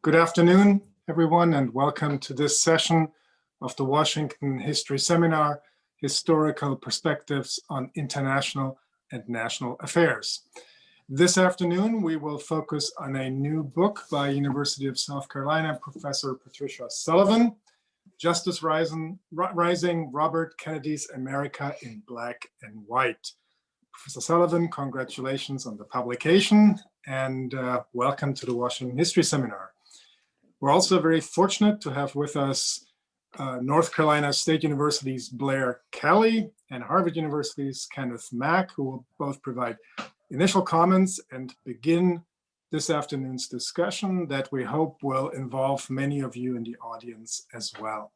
Good afternoon, everyone, and welcome to this session of the Washington History Seminar, Historical Perspectives on International and National Affairs. This afternoon, we will focus on a new book by University of South Carolina Professor Patricia Sullivan, Justice Rising, Robert Kennedy's America in Black and White. Professor Sullivan, congratulations on the publication and welcome to the Washington History Seminar. We're also very fortunate to have with us North Carolina State University's Blair Kelly and Harvard University's Kenneth Mack, who will both provide initial comments and begin this afternoon's discussion that we hope will involve many of you in the audience as well.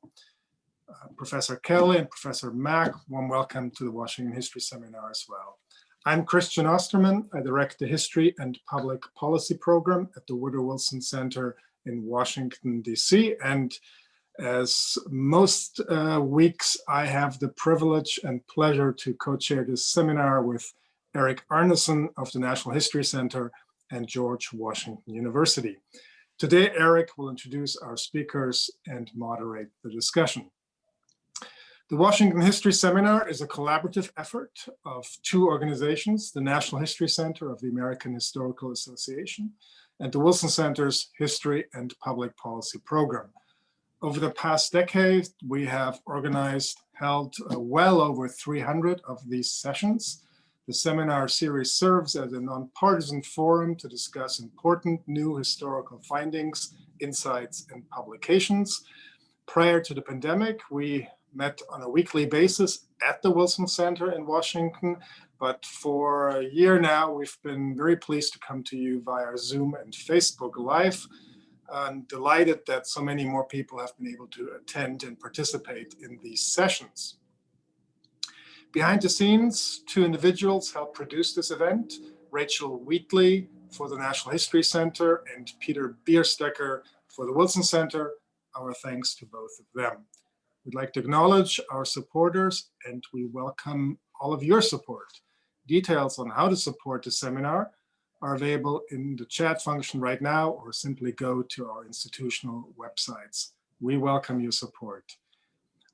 Professor Kelly and Professor Mack, warm welcome to the Washington History Seminar as well. I'm Christian Osterman. I direct the History and Public Policy program at the Woodrow Wilson Center in Washington, D.C. And as most weeks, I have the privilege and pleasure to co-chair this seminar with Eric Arneson of the National History Center and George Washington University. Today, Eric will introduce our speakers and moderate the discussion. The Washington History Seminar is a collaborative effort of two organizations, the National History Center of the American Historical Association and the Wilson Center's History and Public Policy program. Over the past decade, we have held well over 300 of these sessions. The seminar series serves as a nonpartisan forum to discuss important new historical findings, insights, and publications. Prior to the pandemic, we met on a weekly basis at the Wilson Center in Washington, but for a year now, we've been very pleased to come to you via Zoom and Facebook Live. I'm delighted that so many more people have been able to attend and participate in these sessions. Behind the scenes, two individuals helped produce this event, Rachel Wheatley for the National History Center and Peter Bierstecker for the Wilson Center. Our thanks to both of them. We'd like to acknowledge our supporters and we welcome all of your support. Details on how to support the seminar are available in the chat function right now, or simply go to our institutional websites. We welcome your support.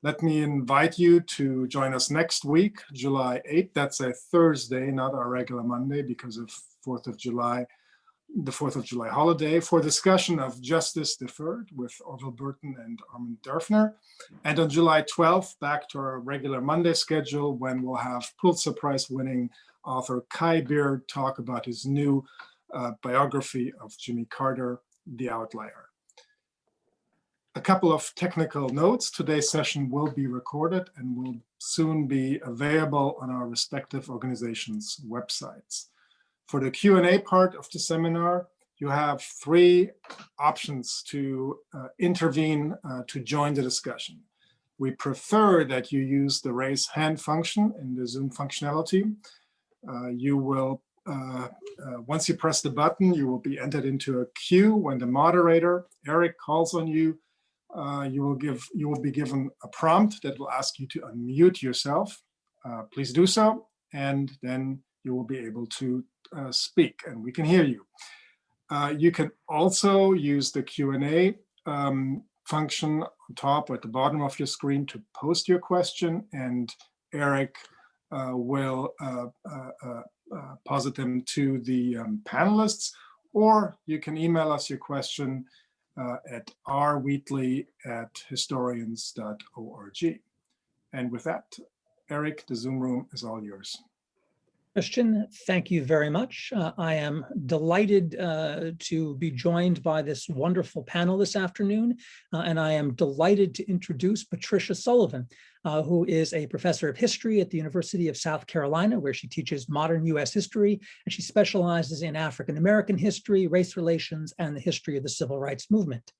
Let me invite you to join us next week, July 8th. That's a Thursday, not our regular Monday because of the 4th of July holiday, for discussion of Justice Deferred with Orville Burton and Armand Derfner. And on July 12th, back to our regular Monday schedule when we'll have Pulitzer Prize winning author Kai Beard talk about his new biography of Jimmy Carter, The Outlier. A couple of technical notes. Today's session will be recorded and will soon be available on our respective organizations' websites. For the Q&A part of the seminar, you have three options to intervene to join the discussion. We prefer that you use the raise hand function in the Zoom functionality. Once you press the button, you will be entered into a queue. When the moderator, Eric, calls on you, you will be given a prompt that will ask you to unmute yourself. Please do so, and then you will be able to speak and we can hear you. You can also use the Q&A function on top or at the bottom of your screen to post your question, and Eric will posit them to the panelists, or you can email us your question at rwheatley@historians.org. And with that, Eric, the Zoom room is all yours. Christian, thank you very much. I am delighted to be joined by this wonderful panel this afternoon, and I am delighted to introduce Patricia Sullivan, who is a professor of history at the University of South Carolina, where she teaches modern U.S. history, and she specializes in African-American history, race relations, and the history of the Civil Rights Movement.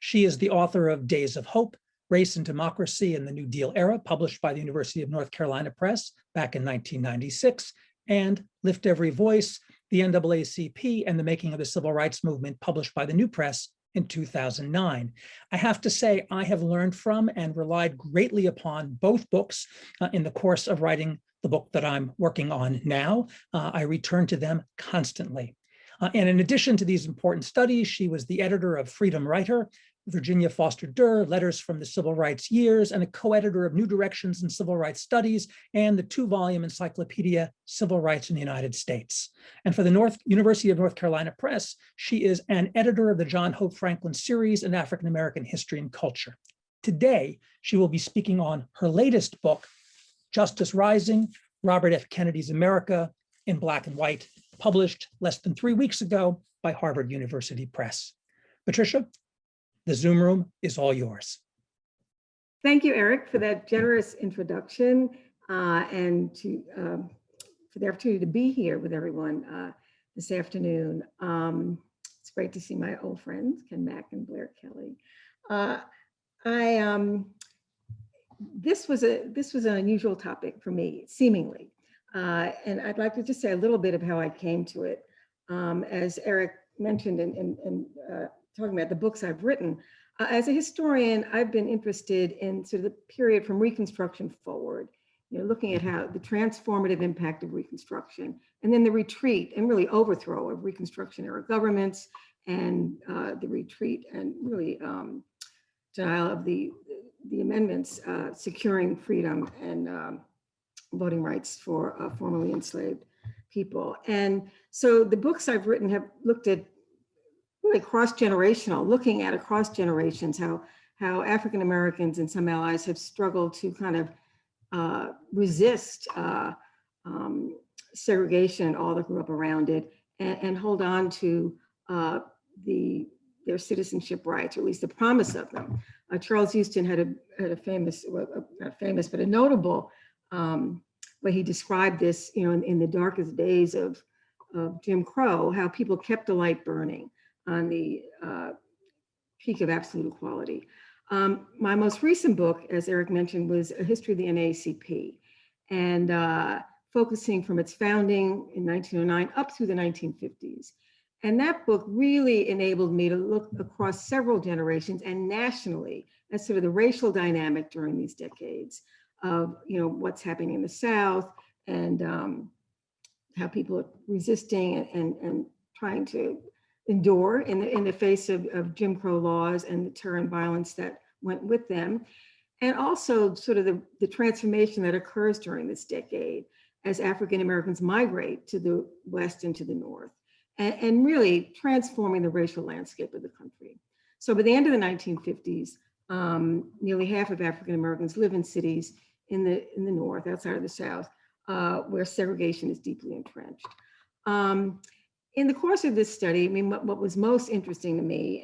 She is the author of Days of Hope, Race and Democracy in the New Deal Era, published by the University of North Carolina Press back in 1996, and Lift Every Voice, the NAACP, and the Making of the Civil Rights Movement, published by the New Press in 2009. I have to say, I have learned from and relied greatly upon both books in the course of writing the book that I'm working on now. I return to them constantly. And in addition to these important studies, she was the editor of Freedom Writer, Virginia Foster Durr, Letters from the Civil Rights Years, and a co-editor of New Directions in Civil Rights Studies and the 2-volume encyclopedia Civil Rights in the United States. And for the University of North Carolina Press, she is an editor of the John Hope Franklin series in African American history and culture. Today, she will be speaking on her latest book, Justice Rising, Robert F. Kennedy's America in Black and White, published less than 3 weeks ago by Harvard University Press. Patricia, the Zoom room is all yours. Thank you, Eric, for that generous introduction and for the opportunity to be here with everyone this afternoon. It's great to see my old friends, Ken Mack and Blair Kelly. This was an unusual topic for me, seemingly. And I'd like to just say a little bit of how I came to it. As Eric mentioned in talking about the books I've written, as a historian, I've been interested in sort of the period from Reconstruction forward, looking at how the transformative impact of Reconstruction, and then the retreat and really overthrow of Reconstruction era governments, and the retreat and really denial of the amendments securing freedom and voting rights for formerly enslaved people. And so the books I've written have looked at really cross-generational, looking at across generations, how African Americans and some allies have struggled to kind of resist segregation, all that grew up around it, and hold on to their citizenship rights, or at least the promise of them. Charles Houston had a famous, well, not famous, but a notable way he described this, in the darkest days of Jim Crow, how people kept the light burning on the peak of absolute equality. My most recent book, as Eric mentioned, was A History of the NAACP, and focusing from its founding in 1909 up through the 1950s. And that book really enabled me to look across several generations and nationally at sort of the racial dynamic during these decades of, what's happening in the South, and how people are resisting and trying to endure in the face of Jim Crow laws and the terror and violence that went with them. And also sort of the transformation that occurs during this decade as African Americans migrate to the West and to the North, and really transforming the racial landscape of the country. So by the end of the 1950s, nearly half of African Americans live in cities in the North, outside of the South, where segregation is deeply entrenched. In the course of this study, I mean, what was most interesting to me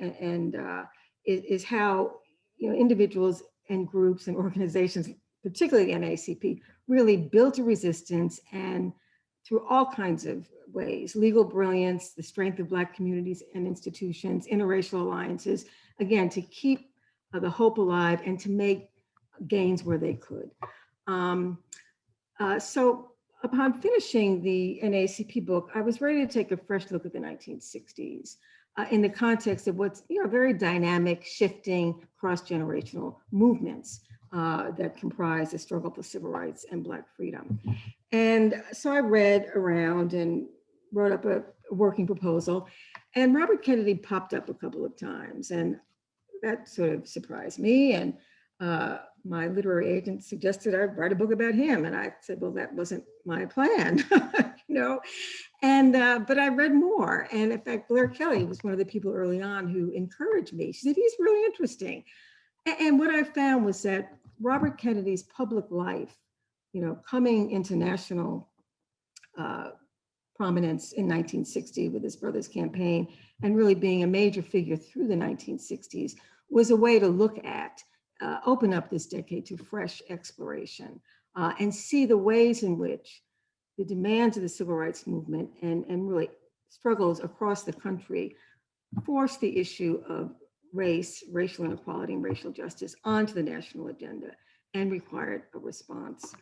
is how individuals and groups and organizations, particularly the NAACP, really built a resistance, and through all kinds of ways: legal brilliance, the strength of Black communities and institutions, interracial alliances, again, to keep the hope alive and to make gains where they could. So upon finishing the NAACP book, I was ready to take a fresh look at the 1960s in the context of what's very dynamic, shifting, cross-generational movements that comprise the struggle for civil rights and Black freedom. And so I read around and wrote up a working proposal, and Robert Kennedy popped up a couple of times, and that sort of surprised me. And my literary agent suggested I write a book about him, and I said, well, that wasn't my plan, And but I read more, and in fact, Blair Kelly was one of the people early on who encouraged me. She said, he's really interesting. And what I found was that Robert Kennedy's public life, coming into national prominence in 1960 with his brother's campaign, and really being a major figure through the 1960s, was a way to look at, open up this decade to fresh exploration, and see the ways in which the demands of the civil rights movement and really struggles across the country forced the issue of race, racial inequality, and racial justice onto the national agenda and required a response.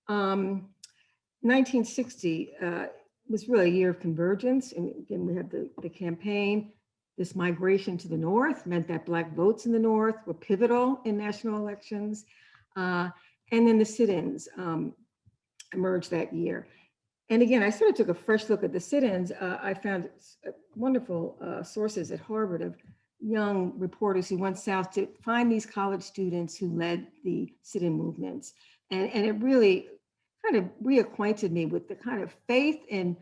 1960 was really a year of convergence. And again, we had the campaign. This migration to the North meant that Black votes in the North were pivotal in national elections. And then the sit-ins emerged that year. And again, I sort of took a fresh look at the sit-ins. I found wonderful sources at Harvard of young reporters who went south to find these college students who led the sit-in movements. And it really kind of reacquainted me with the kind of faith in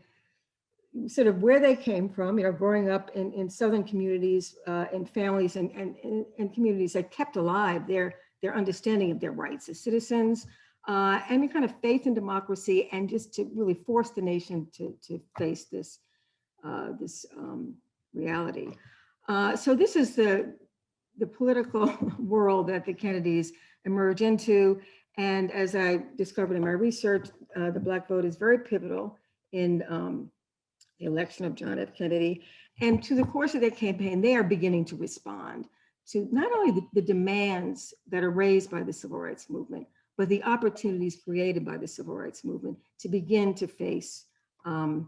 sort of where they came from, growing up in Southern communities, in families and communities that kept alive their understanding of their rights as citizens, and the kind of faith in democracy, and just to really force the nation to face this reality. So this is the political world that the Kennedys emerge into. And as I discovered in my research, the Black vote is very pivotal in the election of John F. Kennedy. And to the course of their campaign, they are beginning to respond to not only the demands that are raised by the civil rights movement, but the opportunities created by the civil rights movement to begin to face the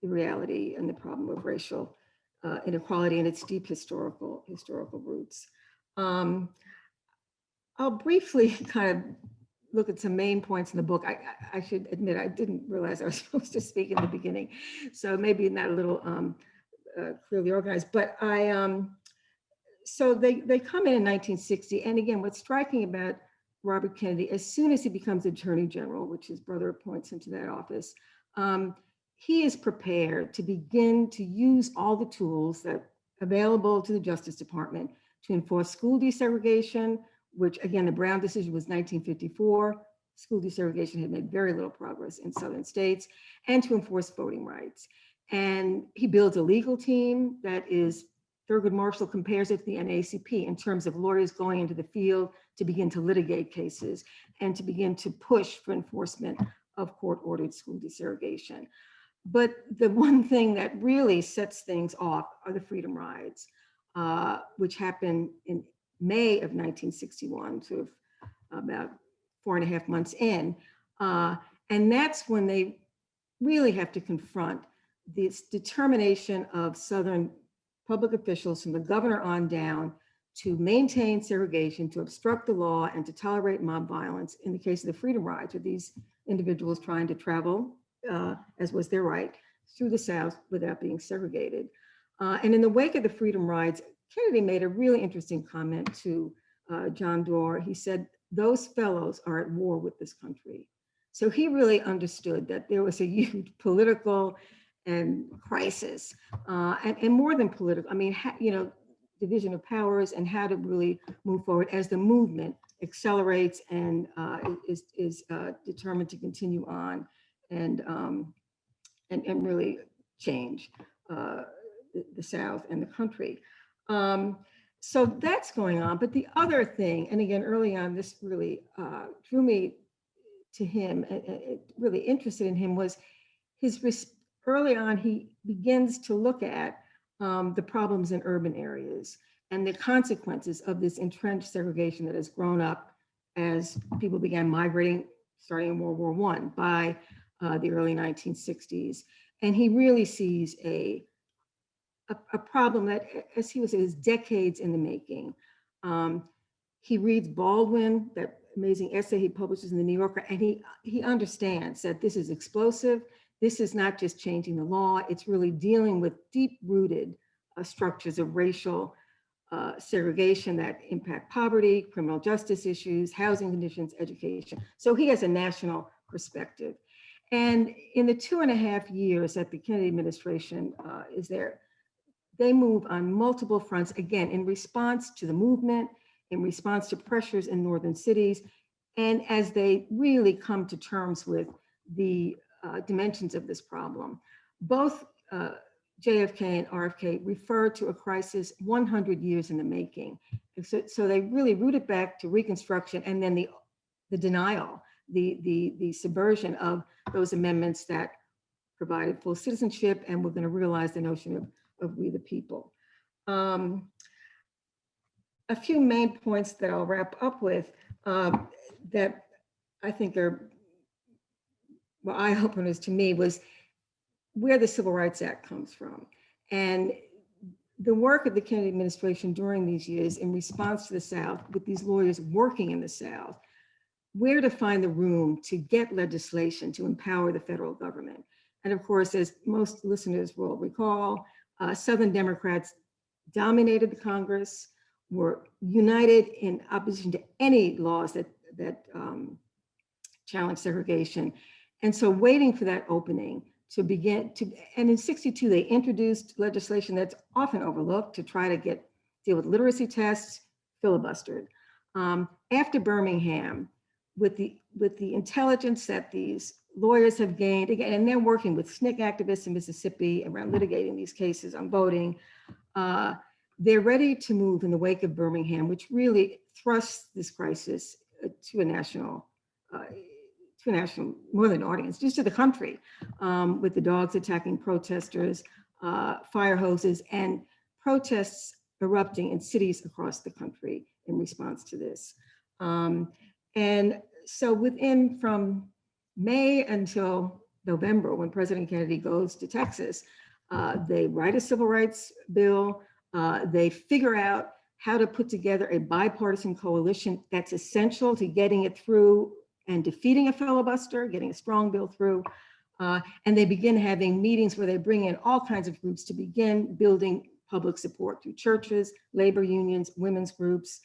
reality and the problem of racial inequality and its deep historical roots. I'll briefly kind of look at some main points in the book. I should admit, I didn't realize I was supposed to speak in the beginning, so maybe not a little clearly organized, but so they come in 1960. And again, what's striking about Robert Kennedy, as soon as he becomes Attorney General, which his brother appoints him to that office, he is prepared to begin to use all the tools that are available to the Justice Department to enforce school desegregation, which again, the Brown decision was 1954. School desegregation had made very little progress in Southern states, and to enforce voting rights. And he builds a legal team that is, Thurgood Marshall compares it to the NAACP in terms of lawyers going into the field to begin to litigate cases and to begin to push for enforcement of court-ordered school desegregation. But the one thing that really sets things off are the Freedom Rides, which happened in May of 1961, sort of about 4.5 months in. And that's when they really have to confront this determination of Southern public officials from the governor on down to maintain segregation, to obstruct the law, and to tolerate mob violence. In the case of the Freedom Rides, with these individuals trying to travel, as was their right, through the South without being segregated. And in the wake of the Freedom Rides, Kennedy made a really interesting comment to John Doerr. He said, "Those fellows are at war with this country." So he really understood that there was a huge political and crisis, and more than political, I mean, division of powers, and how to really move forward as the movement accelerates and is determined to continue on and really change the South and the country. So that's going on. But the other thing, and again, early on, this really drew me to him, and really interested in him, was his early on, he begins to look at the problems in urban areas and the consequences of this entrenched segregation that has grown up as people began migrating, starting in World War I, by the early 1960s. And he really sees a problem that, as he was saying, is decades in the making. He reads Baldwin, that amazing essay he publishes in the New Yorker, and he understands that this is explosive. This is not just changing the law, it's really dealing with deep-rooted structures of racial segregation that impact poverty, criminal justice issues, housing conditions, education. So he has a national perspective. And in the 2.5 years that the Kennedy administration is there, they move on multiple fronts, again, in response to the movement, in response to pressures in northern cities, and as they really come to terms with the dimensions of this problem. Both JFK and RFK refer to a crisis 100 years in the making. And so they really root it back to Reconstruction, and then the denial, the subversion of those amendments that provided full citizenship, and we're going to realize the notion of we the people. A few main points that I'll wrap up with that I think are eye-openers to me was where the Civil Rights Act comes from. And the work of the Kennedy administration during these years in response to the South, with these lawyers working in the South, where to find the room to get legislation to empower the federal government. And of course, as most listeners will recall, Southern Democrats dominated the Congress, were united in opposition to any laws that challenged segregation. And so waiting for that opening to begin to, and in 62, they introduced legislation that's often overlooked to try to deal with literacy tests, filibustered. After Birmingham, with the intelligence that these lawyers have gained, again, and they're working with SNCC activists in Mississippi around litigating these cases on voting, they're ready to move in the wake of Birmingham, which really thrusts this crisis to a national more than audience, just to the country, with the dogs attacking protesters, fire hoses, and protests erupting in cities across the country in response to this. And so from May until November, when President Kennedy goes to Texas, they write a civil rights bill. They figure out how to put together a bipartisan coalition that's essential to getting it through and defeating a filibuster, getting a strong bill through. And they begin having meetings where they bring in all kinds of groups to begin building public support through churches, labor unions, women's groups,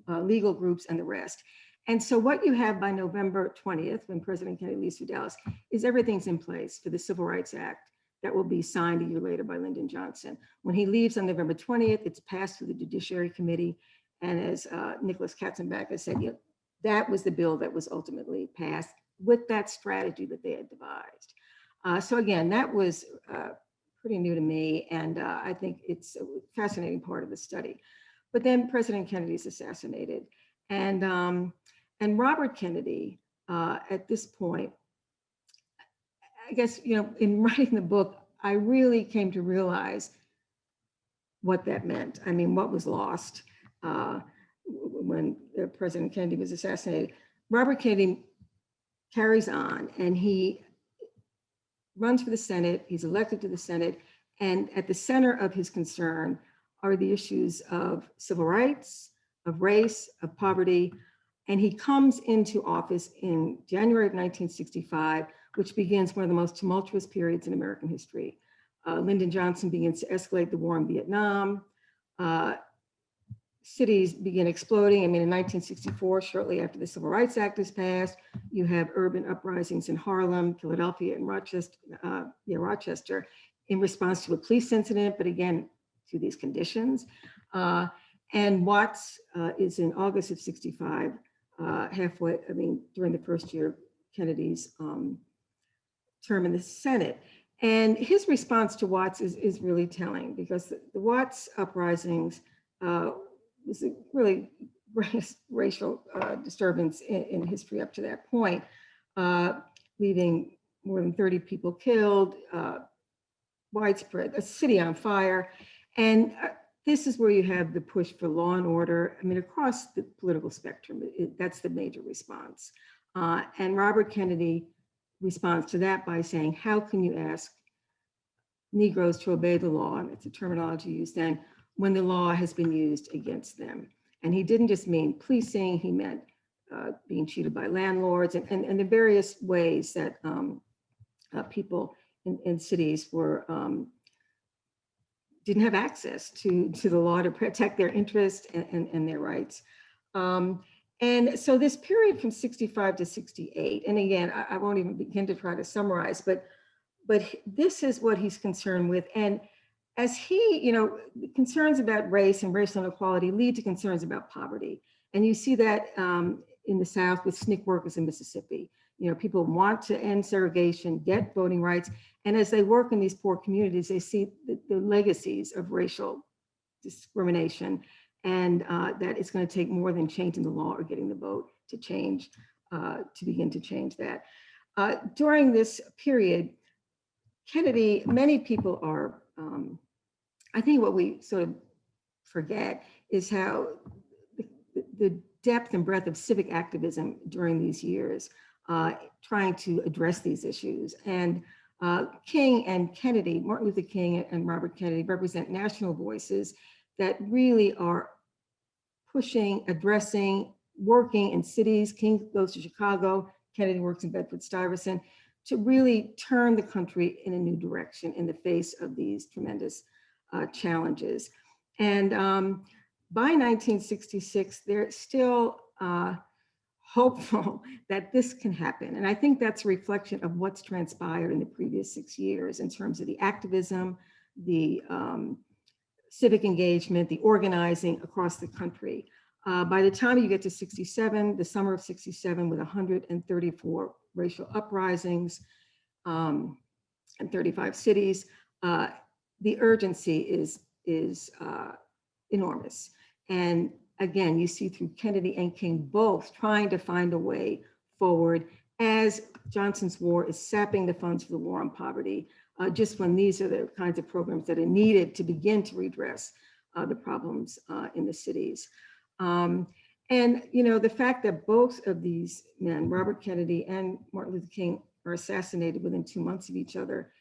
legal groups, and the rest. And so what you have by November 20th, when President Kennedy leaves for Dallas, is everything's in place for the Civil Rights Act that will be signed a year later by Lyndon Johnson. When he leaves on November 20th, it's passed through the Judiciary Committee. And as Nicholas Katzenbach has said, that was the bill that was ultimately passed with that strategy that they had devised. So again, that was pretty new to me. And I think it's a fascinating part of the study. But then President Kennedy is assassinated. And Robert Kennedy, at this point, I guess, in writing the book, I really came to realize what that meant. I mean, what was lost when President Kennedy was assassinated. Robert Kennedy carries on and he runs for the Senate. He's elected to the Senate. And at the center of his concern are the issues of civil rights, of race, of poverty. And he comes into office in January of 1965, which begins one of the most tumultuous periods in American history. Lyndon Johnson begins to escalate the war in Vietnam. Cities begin exploding. I mean, in 1964, shortly after the Civil Rights Act is passed, you have urban uprisings in Harlem, Philadelphia, and Rochester, in response to a police incident, but again, to these conditions. And Watts is in August of 65, during the first year of Kennedy's term in the Senate. And his response to Watts is really telling, because the Watts uprisings was a really racial disturbance in history up to that point, leaving more than 30 people killed, widespread, a city on fire. And this is where you have the push for law and order. I mean, across the political spectrum, that's the major response. And Robert Kennedy responds to that by saying, how can you ask Negroes to obey the law, and it's a terminology used then, when the law has been used against them? And he didn't just mean policing, he meant being cheated by landlords and the various ways that people in cities were didn't have access to the law to protect their interests and their rights. And so this period from 65 to 68, and again, I won't even begin to try to summarize, but this is what he's concerned with. And as he, concerns about race and racial inequality lead to concerns about poverty. And you see that in the South with SNCC workers in Mississippi. People want to end segregation, get voting rights. And as they work in these poor communities, they see the legacies of racial discrimination, and that it's going to take more than changing the law or getting the vote to change, to begin to change that. During this period, Kennedy, many people are, I think what we sort of forget is how the depth and breadth of civic activism during these years, trying to address these issues. And King and Kennedy, Martin Luther King and Robert Kennedy, represent national voices that really are pushing, addressing working in cities. King goes to Chicago, Kennedy works in Bedford-Stuyvesant, to really turn the country in a new direction in the face of these tremendous challenges. And by 1966, they're still hopeful that this can happen. And I think that's a reflection of what's transpired in the previous 6 years in terms of the activism, the civic engagement, the organizing across the country. By the time you get to 67, the summer of 67, with 134 racial uprisings in 35 cities, the urgency is enormous. And again, you see through Kennedy and King both trying to find a way forward as Johnson's war is sapping the funds for the war on poverty, just when these are the kinds of programs that are needed to begin to redress the problems in the cities. And the fact that both of these men, Robert Kennedy and Martin Luther King, are assassinated within 2 months of each other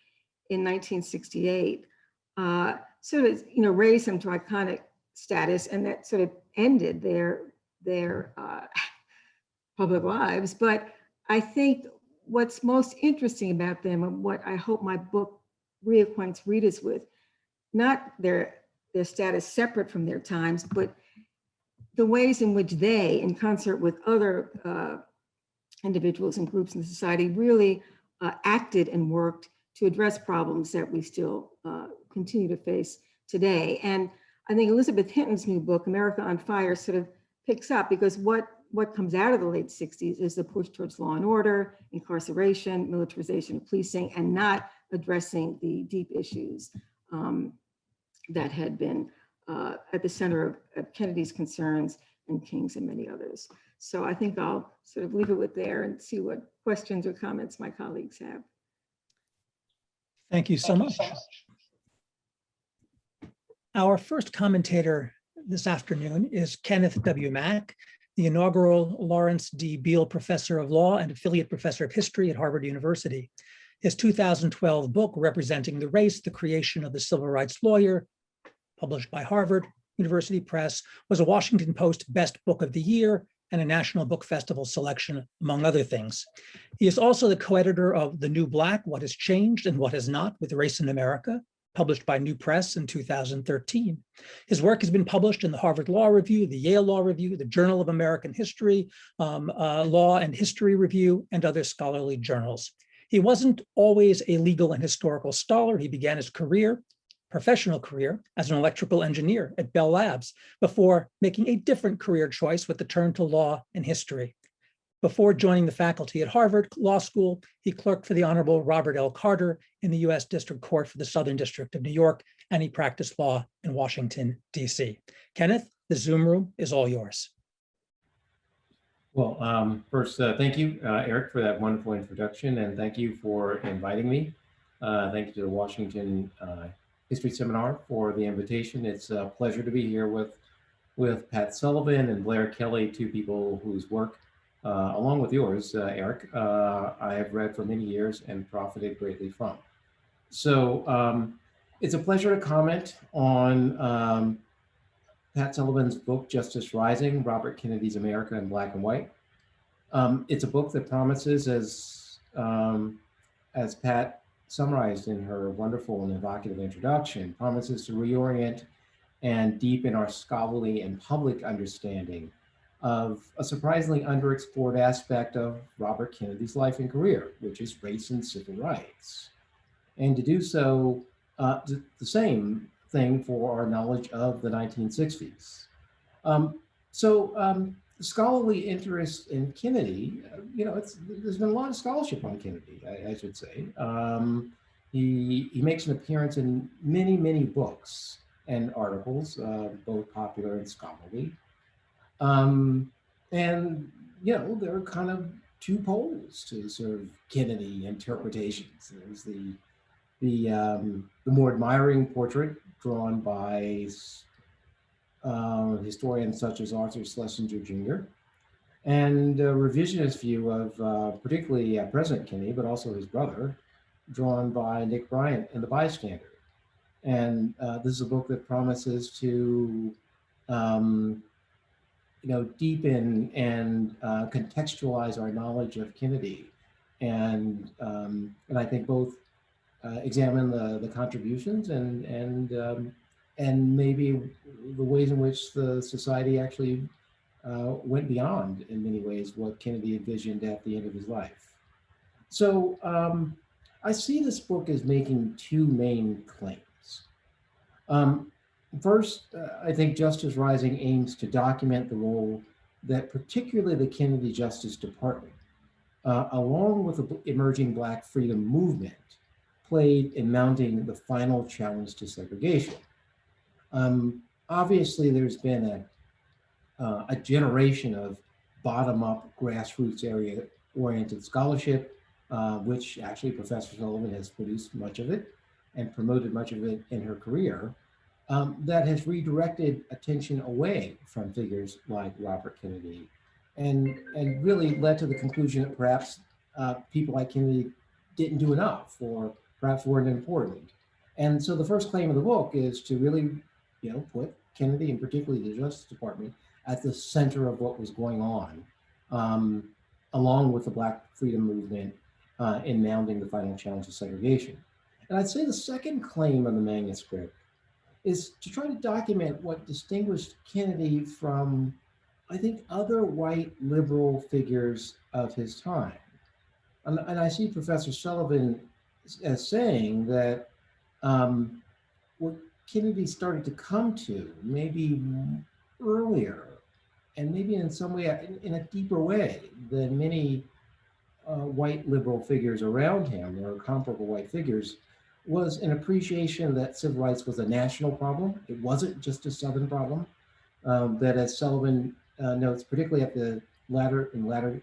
in 1968, sort of raised them to iconic status, and that sort of ended their public lives. But I think what's most interesting about them, and what I hope my book reacquaints readers with, not their status separate from their times, but the ways in which they, in concert with other individuals and groups in society, really acted and worked to address problems that we still continue to face today. And I think Elizabeth Hinton's new book, America on Fire, sort of picks up, because what comes out of the late 60s is the push towards law and order, incarceration, militarization of policing, and not addressing the deep issues that had been at the center of Kennedy's concerns and King's and many others. So I think I'll sort of leave it with there and see what questions or comments my colleagues have. Thank you so much. Our first commentator this afternoon is Kenneth W. Mack, the inaugural Lawrence D. Beale Professor of Law and Affiliate Professor of History at Harvard University. His 2012 book, Representing the Race, The Creation of the Civil Rights Lawyer, published by Harvard University Press, was a Washington Post Best Book of the Year and a National Book Festival selection, among other things. He is also the co-editor of The New Black, What Has Changed and What Has Not with Race in America, published by New Press in 2013. His work has been published in the Harvard Law Review, the Yale Law Review, the Journal of American History, Law and History Review, and other scholarly journals. He wasn't always a legal and historical scholar. He began his professional career, as an electrical engineer at Bell Labs, before making a different career choice with the turn to law and history. Before joining the faculty at Harvard Law School, he clerked for the Honorable Robert L. Carter in the U.S. District Court for the Southern District of New York, and he practiced law in Washington, D.C. Kenneth, the Zoom room is all yours. Well, first, thank you, Eric, for that wonderful introduction, and thank you for inviting me. Thank you to the Washington History Seminar for the invitation. It's a pleasure to be here with Pat Sullivan and Blair Kelly, two people whose work, along with yours, Eric, I have read for many years and profited greatly from. So it's a pleasure to comment on Pat Sullivan's book, Justice Rising, Robert Kennedy's America in Black and White. It's a book that promises, as Pat summarized in her wonderful and evocative introduction, promises to reorient and deepen our scholarly and public understanding of a surprisingly underexplored aspect of Robert Kennedy's life and career, which is race and civil rights. And to do so, the same thing for our knowledge of the 1960s. Scholarly interest in Kennedy, there's been a lot of scholarship on Kennedy, I should say. He makes an appearance in many, many books and articles, both popular and scholarly. There are kind of two poles to sort of Kennedy interpretations. There's the more admiring portrait drawn by historians such as Arthur Schlesinger Jr., and a revisionist view of particularly President Kennedy, but also his brother, drawn by Nick Bryant in The Bystander. And this is a book that promises to deepen and contextualize our knowledge of Kennedy, and I think both examine the contributions and maybe the ways in which the society actually went beyond, in many ways, what Kennedy envisioned at the end of his life. So I see this book as making two main claims. First, I think Justice Rising aims to document the role that particularly the Kennedy Justice Department, along with the emerging Black freedom movement, played in mounting the final challenge to segregation. Obviously, there's been a generation of bottom-up, grassroots area-oriented scholarship, which actually Professor Sullivan has produced much of it and promoted much of it in her career, that has redirected attention away from figures like Robert Kennedy and really led to the conclusion that perhaps people like Kennedy didn't do enough or perhaps weren't important. And so the first claim of the book is to really, put Kennedy and particularly the Justice Department at the center of what was going on, along with the Black freedom movement in mounting the final challenge of segregation. And I'd say the second claim of the manuscript is to try to document what distinguished Kennedy from, I think, other white liberal figures of his time. And I see Professor Sullivan as saying that what Kennedy started to come to maybe earlier and maybe in some way, in a deeper way than many white liberal figures around him or comparable white figures, was an appreciation that civil rights was a national problem. It wasn't just a Southern problem. That, as Sullivan notes, particularly at the latter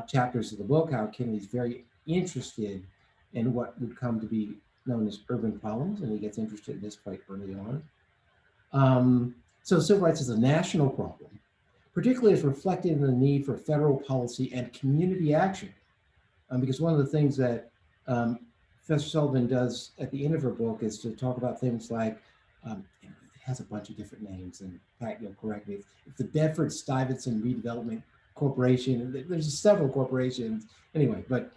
chapters of the book, how Kennedy's very interested in what would come to be known as urban problems, and he gets interested in this quite early on. So civil rights is a national problem, particularly as reflected in the need for federal policy and community action. Because one of the things that Professor Sullivan does at the end of her book is to talk about things like, it has a bunch of different names, and Pat, you'll correct me, it's the Bedford-Stuyvesant Redevelopment Corporation. There's several corporations anyway, but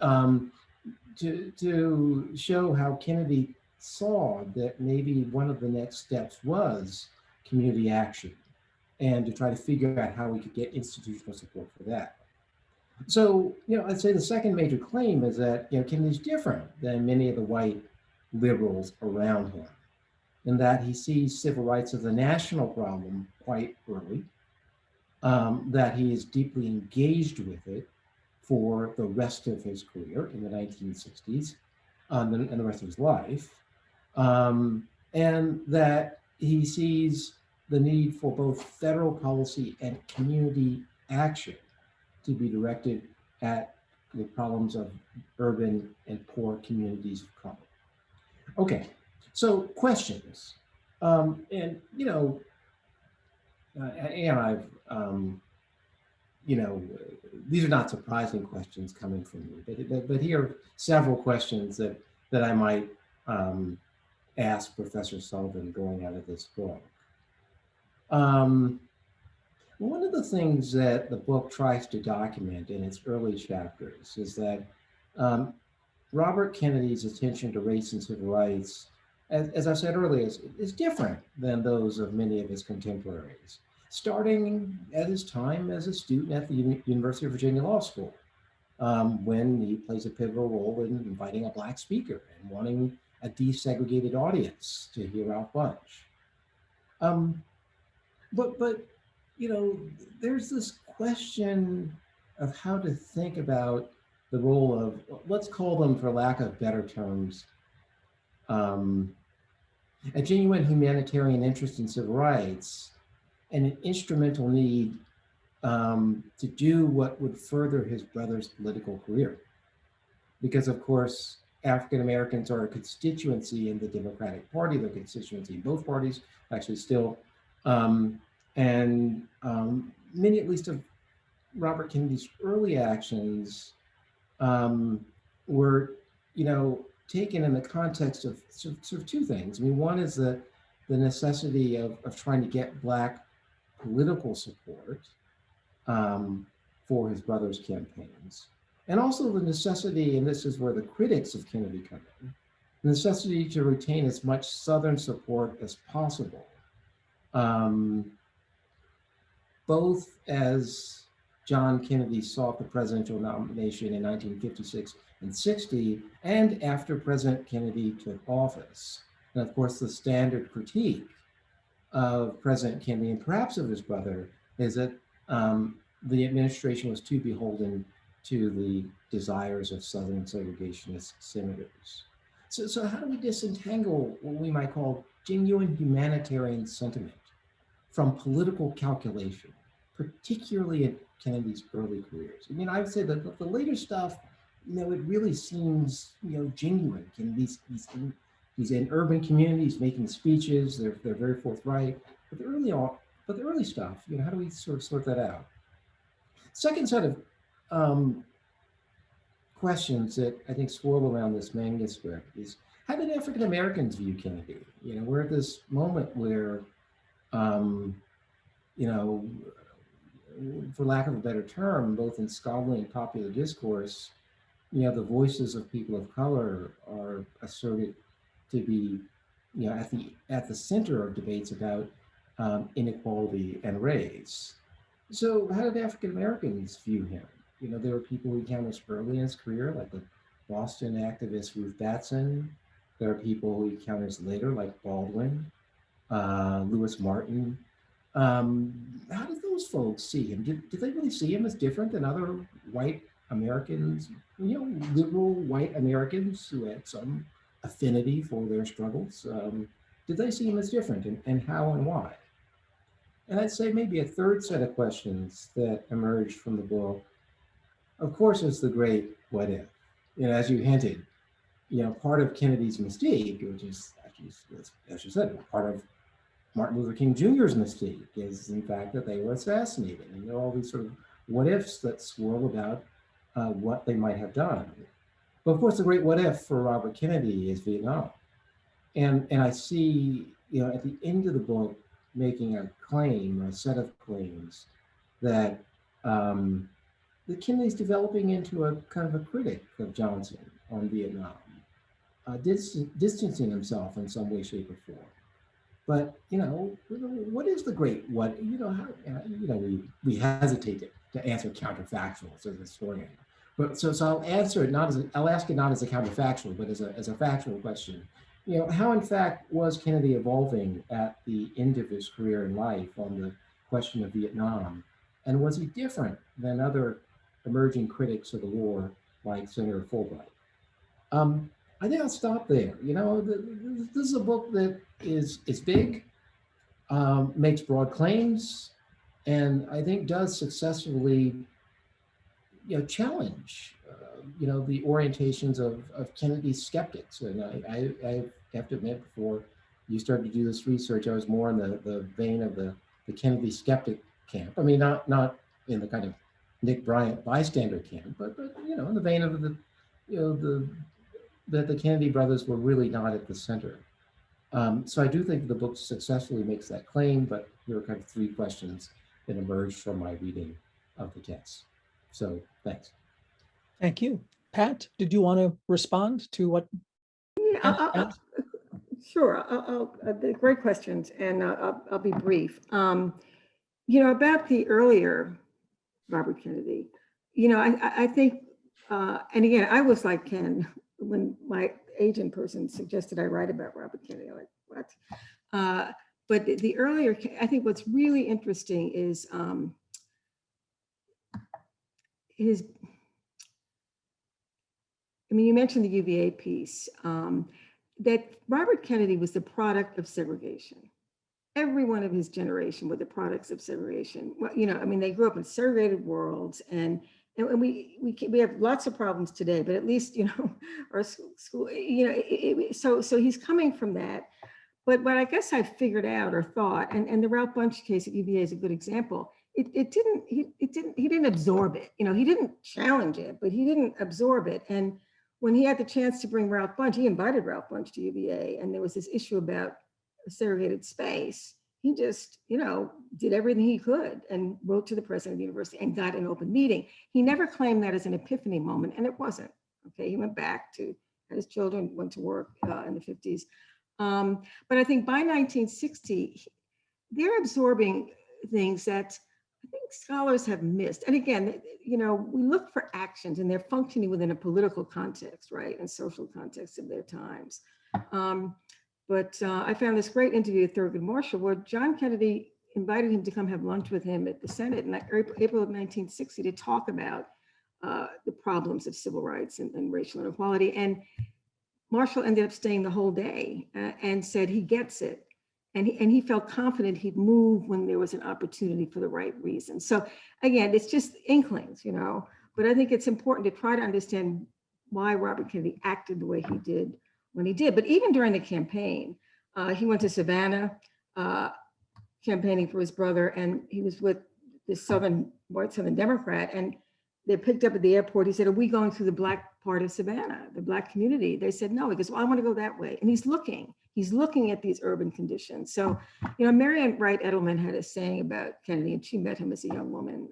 to show how Kennedy saw that maybe one of the next steps was community action, and to try to figure out how we could get institutional support for that. So, I'd say the second major claim is that, Kennedy's different than many of the white liberals around him, in that he sees civil rights as a national problem quite early, that he is deeply engaged with it for the rest of his career in the 1960s and the rest of his life, and that he sees the need for both federal policy and community action to be directed at the problems of urban and poor communities of color. Okay, so questions. And I've, these are not surprising questions coming from me, but here are several questions that I might ask Professor Sullivan going out of this book. One of the things that the book tries to document in its early chapters is that Robert Kennedy's attention to race and civil rights, as I said earlier, is different than those of many of his contemporaries, starting at his time as a student at the University of Virginia Law School, when he plays a pivotal role in inviting a Black speaker and wanting a desegregated audience to hear Ralph Bunche. But there's this question of how to think about the role of, let's call them, for lack of better terms, a genuine humanitarian interest in civil rights and an instrumental need to do what would further his brother's political career. Because, of course, African Americans are a constituency in the Democratic Party, they're a constituency in both parties, actually still. And many, at least, of Robert Kennedy's early actions were, taken in the context of sort of two things. I mean, one is the necessity of trying to get Black political support for his brother's campaigns, and also the necessity, and this is where the critics of Kennedy come in, the necessity to retain as much Southern support as possible, both as John Kennedy sought the presidential nomination in 1956 and 60, and after President Kennedy took office. And of course, the standard critique of President Kennedy, and perhaps of his brother, is that the administration was too beholden to the desires of Southern segregationist senators. So how do we disentangle what we might call genuine humanitarian sentiment from political calculation, particularly in Kennedy's early careers? I mean, I would say that the later stuff, it really seems, genuine. Kennedy's he's in urban communities making speeches. They're very forthright. But the early stuff, how do we sort that out? Second set of questions that I think swirl around this manuscript is, how did African Americans view Kennedy? We're at this moment where, for lack of a better term, both in scholarly and popular discourse, the voices of people of color are asserted to be, at the center of debates about inequality and race. So how did African Americans view him? There were people he encounters early in his career, like the Boston activist Ruth Batson. There are people who he encounters later, like Baldwin, Lewis Martin. How did those folks see him? Did they really see him as different than other white Americans, liberal white Americans who had some affinity for their struggles? Did they see him as different, and how and why? And I'd say maybe a third set of questions that emerged from the book, of course, is the great what if. As you hinted, part of Kennedy's mystique, which is, as you said, part of Martin Luther King Jr.'s mystique, is in fact that they were assassinated. And there are all these sort of what ifs that swirl about what they might have done. But of course, the great what if for Robert Kennedy is Vietnam. And I see, at the end of the book, making a claim, a set of claims that Kennedy's developing into a kind of a critic of Johnson on Vietnam, distancing himself in some way, shape, or form. But what is the great what? We hesitate to answer counterfactuals as a historian. But so I'll answer it I'll ask it not as a counterfactual, but as a factual question. How in fact was Kennedy evolving at the end of his career in life on the question of Vietnam? And was he different than other emerging critics of the war, like Senator Fulbright? I think I'll stop there. This is a book that is big, makes broad claims, and I think does successfully, challenge, the orientations of Kennedy's skeptics. And I have to admit, before you started to do this research, I was more in the vein of the Kennedy skeptic camp. I mean, not in the kind of Nick Bryant bystander camp, but in the vein of that the Kennedy brothers were really not at the center. So I do think the book successfully makes that claim, but there are kind of three questions that emerged from my reading of the text. So thanks. Thank you. Pat, did you want to respond to what? Yeah, sure. They're great questions, and I'll be brief. About the earlier Robert Kennedy, I think, and again, I was like Ken when my agent person suggested I write about Robert Kennedy. I'm like, what? But the earlier, I think what's really interesting is you mentioned the UVA piece, that Robert Kennedy was the product of segregation. Every one of his generation were the products of segregation. Well, they grew up in segregated worlds, and we have lots of problems today, but at least, our school, so he's coming from that. But what I guess I figured out or thought, and the Ralph Bunche case at UVA is a good example. He didn't absorb it. He didn't challenge it, but he didn't absorb it. And when he had the chance to bring Ralph Bunche, he invited Ralph Bunche to UVA, and there was this issue about a segregated space. he just, did everything he could and wrote to the president of the university and got an open meeting. He never claimed that as an epiphany moment, and it wasn't. Okay, he went back to, his children went to work in the 50s. But I think by 1960, they're absorbing things that I think scholars have missed. And again, we look for actions and they're functioning within a political context, right? And social context of their times. But I found this great interview with Thurgood Marshall where John Kennedy invited him to come have lunch with him at the Senate in April of 1960 to talk about the problems of civil rights and racial inequality. And Marshall ended up staying the whole day and said he gets it. And he felt confident he'd move when there was an opportunity for the right reason. So again, it's just inklings, but I think it's important to try to understand why Robert Kennedy acted the way he did when he did. But even during the campaign, he went to Savannah campaigning for his brother, and he was with this white Southern Democrat, and they picked up at the airport. He said, "Are we going through the Black part of Savannah, the Black community?" They said, "No." He goes, "Well, I want to go that way." And he's looking at these urban conditions. So, Marian Wright Edelman had a saying about Kennedy, and she met him as a young woman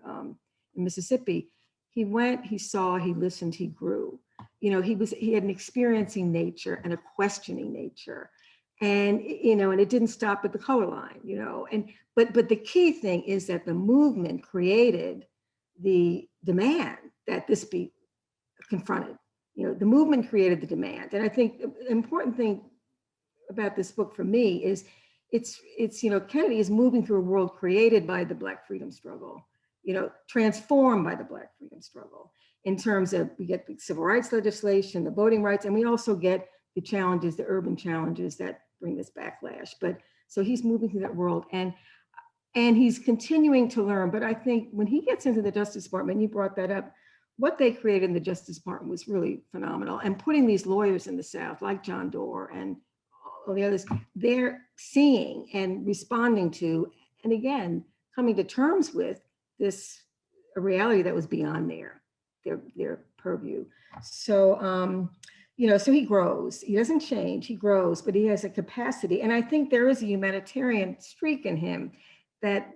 in Mississippi. He went, he saw, he listened, he grew. He had an experiencing nature and a questioning nature. And, and it didn't stop at the color line, but the key thing is that the movement created the demand that this be confronted. The movement created the demand. And I think the important thing about this book for me is it's Kennedy is moving through a world created by the Black freedom struggle, transformed by the Black freedom struggle in terms of, we get the civil rights legislation, the voting rights, and we also get the challenges, the urban challenges that bring this backlash. But so he's moving through that world and he's continuing to learn. But I think when he gets into the Justice Department, you brought that up, what they created in the Justice Department was really phenomenal. And putting these lawyers in the South, like John Doerr and all the others, they're seeing and responding to, and again, coming to terms with this a reality that was beyond their purview. So, so he grows. He doesn't change, he grows, but he has a capacity. And I think there is a humanitarian streak in him that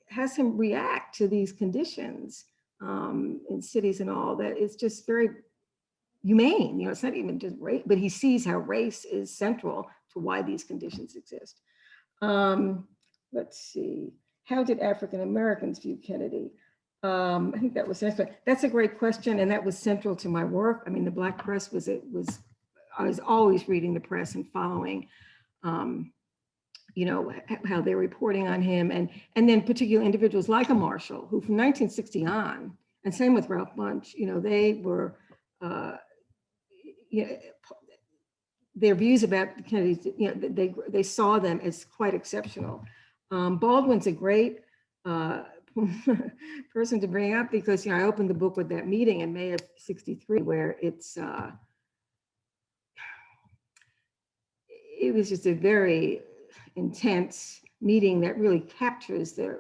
has him react to these conditions in cities and all, that is just very humane. It's not even just race, but he sees how race is central to why these conditions exist. Let's see. How did African Americans view Kennedy? I think that was excellent. That's a great question, and that was central to my work. I mean, the Black press I was always reading the press and following, how they're reporting on him, and then particular individuals like a Marshall, who from 1960 on, and same with Ralph Bunche, they were, their views about Kennedy's, they saw them as quite exceptional. Baldwin's a great person to bring up because, I opened the book with that meeting in May of '63, where it was just a very intense meeting that really captures the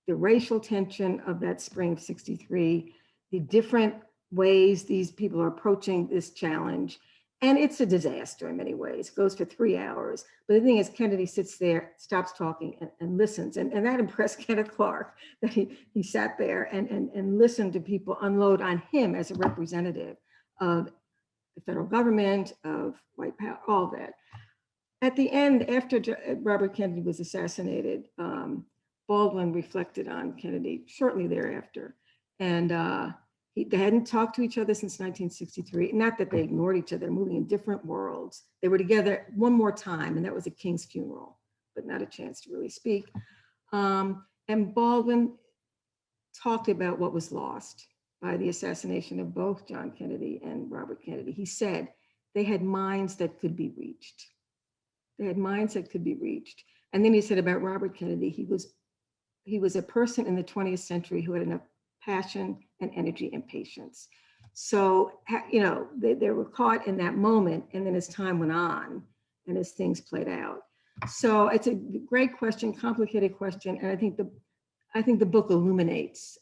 racial tension of that spring of '63, the different ways these people are approaching this challenge. And it's a disaster in many ways. It goes for 3 hours. But the thing is, Kennedy sits there, stops talking and listens. And that impressed Kenneth Clark, that he sat there and listened to people unload on him as a representative of the federal government, of white power, all that. At the end, after Robert Kennedy was assassinated, Baldwin reflected on Kennedy shortly thereafter. And they hadn't talked to each other since 1963. Not that they ignored each other, moving in different worlds. They were together one more time, and that was a king's funeral, but not a chance to really speak. And Baldwin talked about what was lost by the assassination of both John Kennedy and Robert Kennedy. He said they had minds that could be reached. They had minds that could be reached. And then he said about Robert Kennedy, he was a person in the 20th century who had enough passion and energy and patience. So, they were caught in that moment, and then as time went on and as things played out. So it's a great question, complicated question. And I think the book illuminates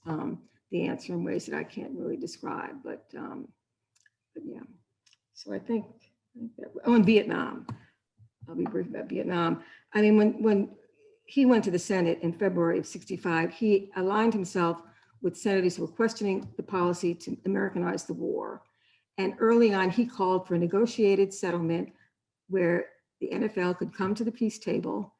the answer in ways that I can't really describe, but yeah. So I think that, in Vietnam, I'll be brief about Vietnam. I mean, when he went to the Senate in February of '65. He aligned himself with senators who were questioning the policy to Americanize the war. And early on, he called for a negotiated settlement where the NFL could come to the peace table.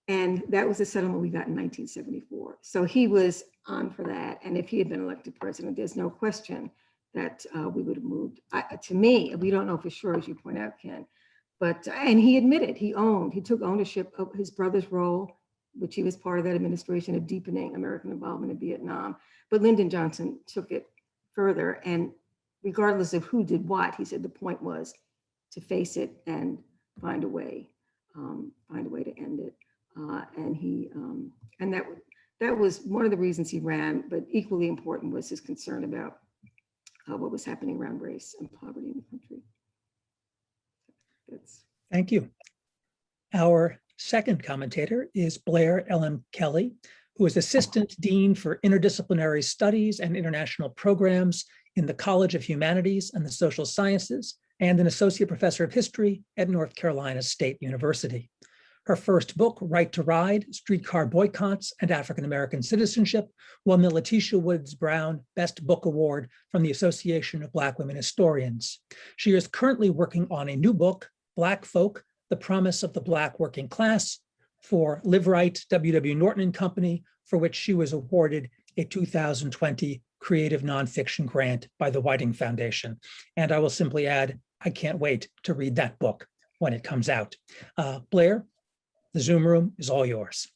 And that was the settlement we got in 1974. So he was on for that. And if he had been elected president, there's no question that we would have moved. To me, we don't know for sure, as you point out, Ken, but, and he admitted, he took ownership of his brother's role, which he was part of that administration of deepening American involvement in Vietnam. But Lyndon Johnson took it further. And regardless of who did what, he said the point was to face it and find a way to end it. And that was one of the reasons he ran, but equally important was his concern about what was happening around race and poverty in the country. Thank you. Our second commentator is Blair L.M. Kelly, who is Assistant Dean for Interdisciplinary Studies and International Programs in the College of Humanities and the Social Sciences, and an Associate Professor of History at North Carolina State University. Her first book, Right to Ride, Streetcar Boycotts and African American Citizenship, won the Letitia Woods Brown Best Book Award from the Association of Black Women Historians. She is currently working on a new book, Black Folk, The Promise of the Black Working Class, for Live Right, W.W. Norton and Company, for which she was awarded a 2020 Creative Nonfiction Grant by the Whiting Foundation. And I will simply add, I can't wait to read that book when it comes out. Blair, the Zoom room is all yours.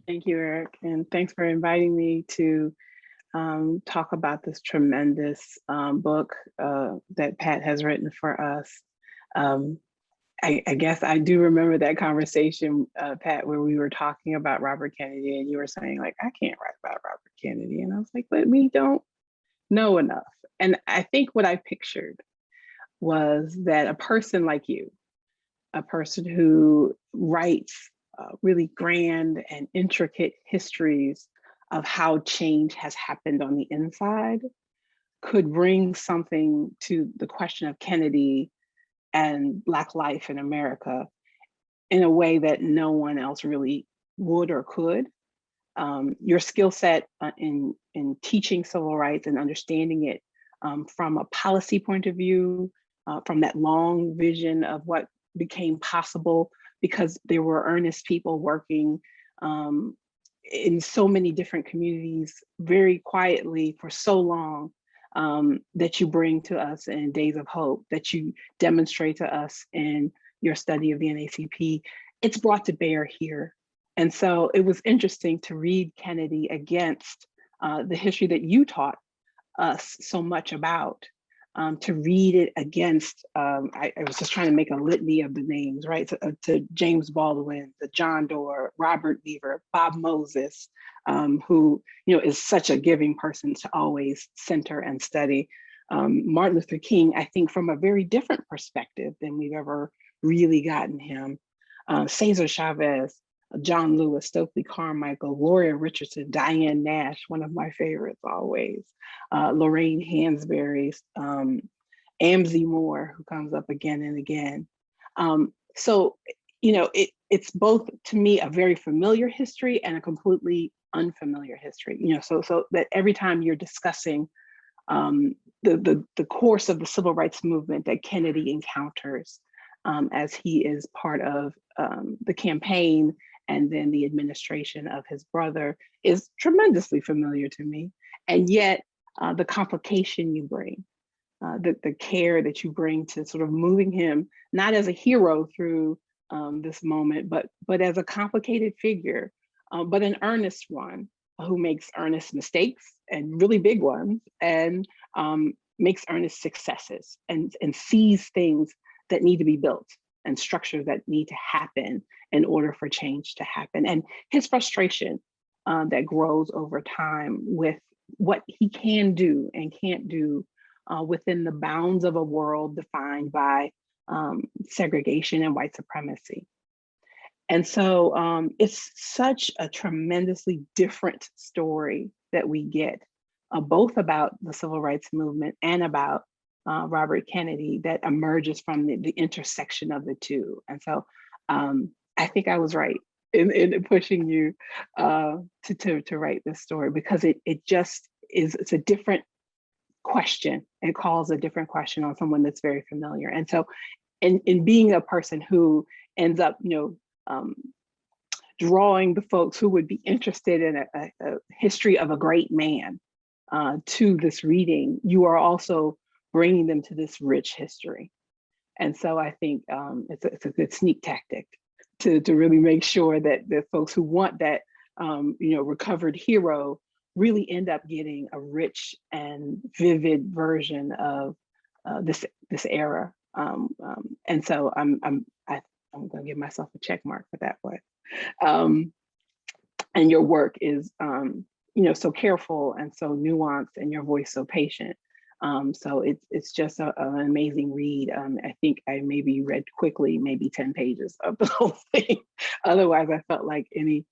Thank you, Eric, and thanks for inviting me to talk about this tremendous book that Pat has written for us. I guess I do remember that conversation, Pat, where we were talking about Robert Kennedy, and you were saying, like, I can't write about Robert Kennedy. And I was like, but we don't know enough. And I think what I pictured was that a person like you, a person who writes really grand and intricate histories of how change has happened on the inside, could bring something to the question of Kennedy and Black life in America in a way that no one else really would or could. Your skill set in teaching civil rights and understanding it from a policy point of view, from that long vision of what became possible because there were earnest people working in so many different communities very quietly for so long, that you bring to us in Days of Hope, that you demonstrate to us in your study of the NAACP, it's brought to bear here. And so it was interesting to read Kennedy against the history that you taught us so much about, to read it against, I was just trying to make a litany of the names, right? To James Baldwin, the John Doerr, Robert Lever, Bob Moses, who is such a giving person to always center and study. Martin Luther King, I think from a very different perspective than we've ever really gotten him. Cesar Chavez, John Lewis, Stokely Carmichael, Gloria Richardson, Diane Nash, one of my favorites always, Lorraine Hansberry, Amzie Moore, who comes up again and again. So, it's both, to me, a very familiar history and a completely unfamiliar history. So that every time you're discussing the course of the civil rights movement that Kennedy encounters as he is part of the campaign and then the administration of his brother is tremendously familiar to me. And yet the complication you bring, the care that you bring to sort of moving him, not as a hero through this moment, but as a complicated figure, but an earnest one who makes earnest mistakes and really big ones, and makes earnest successes and sees things that need to be built and structures that need to happen in order for change to happen. And his frustration that grows over time with what he can do and can't do within the bounds of a world defined by segregation and white supremacy. And so it's such a tremendously different story that we get, both about the civil rights movement and about Robert Kennedy, that emerges from the intersection of the two. And so I think I was right in pushing you to write this story, because it just is, it's a different question. It calls a different question on someone that's very familiar. And so in being a person who ends up, drawing the folks who would be interested in a history of a great man to this reading, you are also bringing them to this rich history. And so I think it's a good sneak tactic to really make sure that the folks who want that recovered hero really end up getting a rich and vivid version of this era. And so I'm going to give myself a check mark for that one. And your work is so careful and so nuanced, and your voice so patient. So it's just an amazing read. I think I maybe read quickly, maybe 10 pages of the whole thing. Otherwise, I felt like any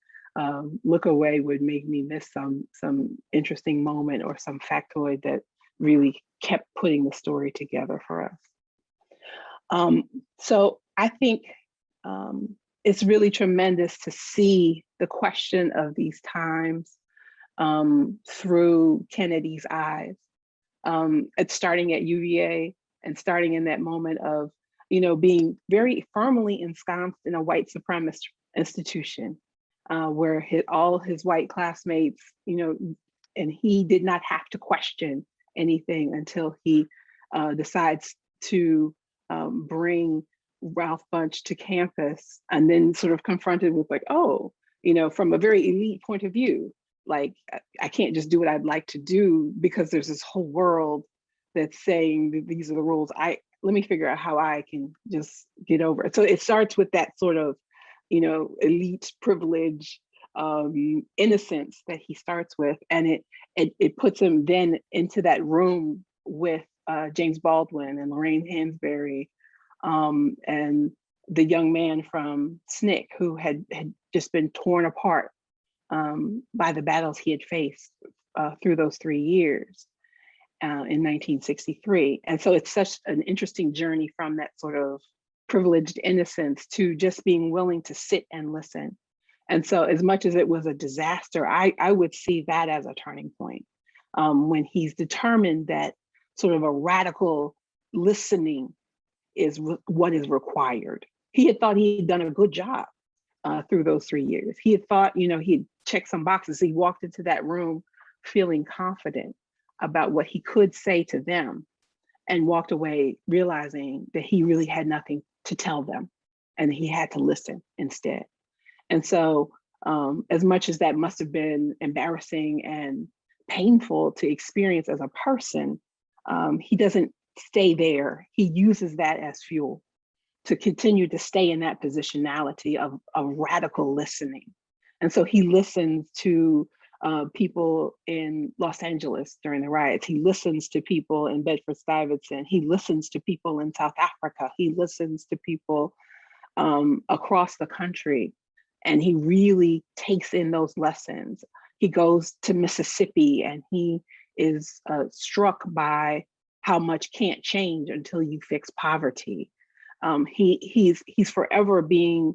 look away would make me miss some interesting moment or some factoid that really kept putting the story together for us. So I think it's really tremendous to see the question of these times through Kennedy's eyes. It's starting at UVA and starting in that moment of, being very firmly ensconced in a white supremacist institution where all his white classmates, and he did not have to question anything until he decides to bring Ralph Bunche to campus, and then sort of confronted with like, oh, from a very elite point of view, like I can't just do what I'd like to do because there's this whole world that's saying that these are the rules. Let me figure out how I can just get over it. So it starts with that sort of, elite privilege, innocence that he starts with, and it puts him then into that room with James Baldwin and Lorraine Hansberry, and the young man from SNCC who had just been torn apart by the battles he had faced through those 3 years in 1963. And so it's such an interesting journey from that sort of privileged innocence to just being willing to sit and listen. And so as much as it was a disaster, I would see that as a turning point when he's determined that sort of a radical listening is what is required. He had thought he had done a good job through those 3 years. He had thought, he'd checked some boxes. He walked into that room feeling confident about what he could say to them, and walked away realizing that he really had nothing to tell them, and he had to listen instead. And so as much as that must have been embarrassing and painful to experience as a person, he doesn't stay there. He uses that as fuel to continue to stay in that positionality of radical listening. And so he listens to people in Los Angeles during the riots. He listens to people in Bedford-Stuyvesant. He listens to people in South Africa. He listens to people across the country, and he really takes in those lessons. He goes to Mississippi, and he is struck by how much can't change until you fix poverty. He's forever being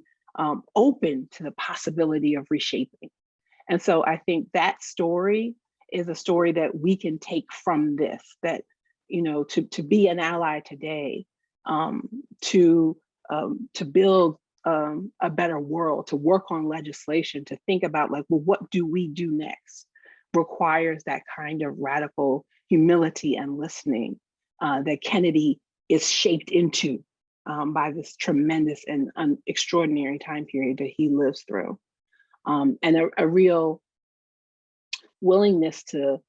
open to the possibility of reshaping. And so I think that story is a story that we can take from this, that, to be an ally today, to build a better world, to work on legislation, to think about like, well, what do we do next, requires that kind of radical humility and listening that Kennedy is shaped into by this tremendous and extraordinary time period that he lives through. And a real willingness to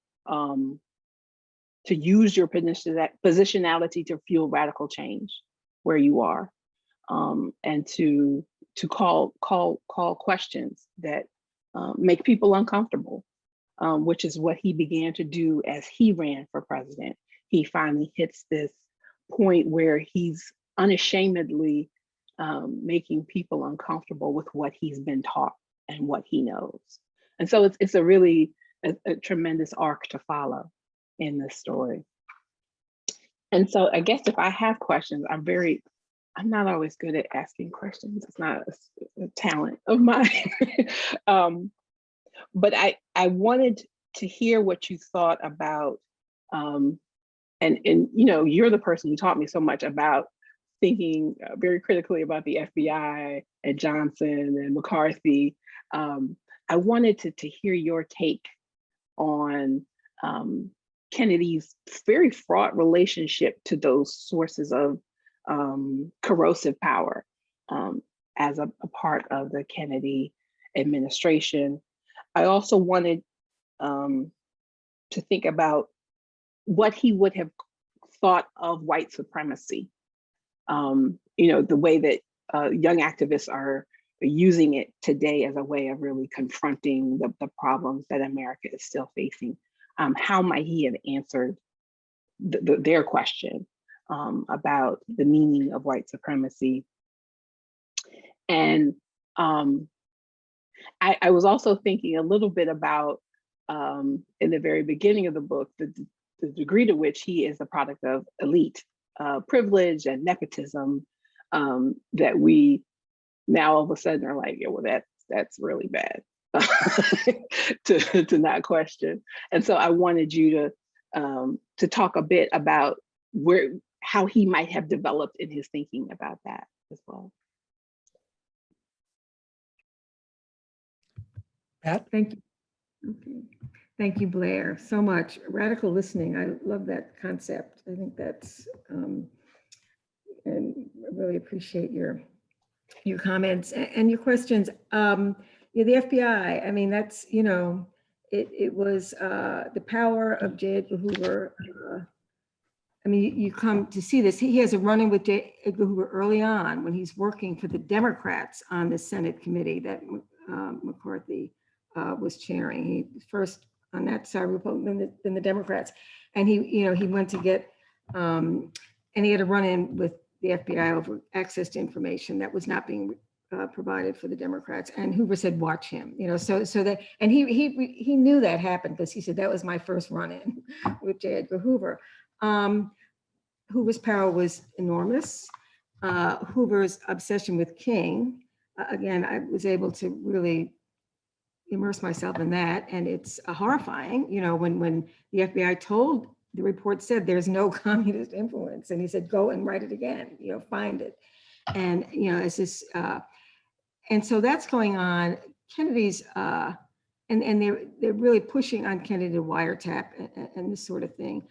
use your positionality to fuel radical change where you are, and to call questions that make people uncomfortable, which is what he began to do as he ran for president. He finally hits this point where he's unashamedly making people uncomfortable with what he's been taught and what he knows. And so it's a really a tremendous arc to follow in this story. And so I guess if I have questions, I'm very I'm not always good at asking questions. It's not a talent of mine. But I wanted to hear what you thought about, and you're the person who taught me so much about thinking very critically about the FBI and Johnson and McCarthy. I wanted to hear your take on Kennedy's very fraught relationship to those sources of corrosive power as a part of the Kennedy administration. I also wanted to think about what he would have thought of white supremacy. The way that young activists are using it today as a way of really confronting the problems that America is still facing. How might he have answered their question about the meaning of white supremacy? And I was also thinking a little bit about, in the very beginning of the book, the degree to which he is a product of elite privilege and nepotism, that we now all of a sudden are like, yeah, well, that's really bad to not question. And so I wanted you to talk a bit about how he might have developed in his thinking about that as well. Pat? Thank you. Okay. Thank you, Blair, so much. Radical listening, I love that concept. I think that's, and I really appreciate your comments and your questions. The FBI, I mean, that's, it was the power of J. Edgar Hoover. I mean, you come to see this. He has a run-in with J. Edgar Hoover early on when he's working for the Democrats on the Senate committee that McCarthy was chairing. He first on that side, Republican, then the Democrats, and he went to get, and he had a run-in with the FBI over access to information that was not being provided for the Democrats. And Hoover said, "Watch him," so that, and he knew that happened because he said that was my first run-in with J. Edgar Hoover. Hoover's power was enormous. Hoover's obsession with King, again, I was able to really immerse myself in that, and it's horrifying. When the FBI told, the report said there's no communist influence, and he said, go and write it again, find it. And it's this, and so that's going on. Kennedy's, and they're really pushing on Kennedy to wiretap and this sort of thing.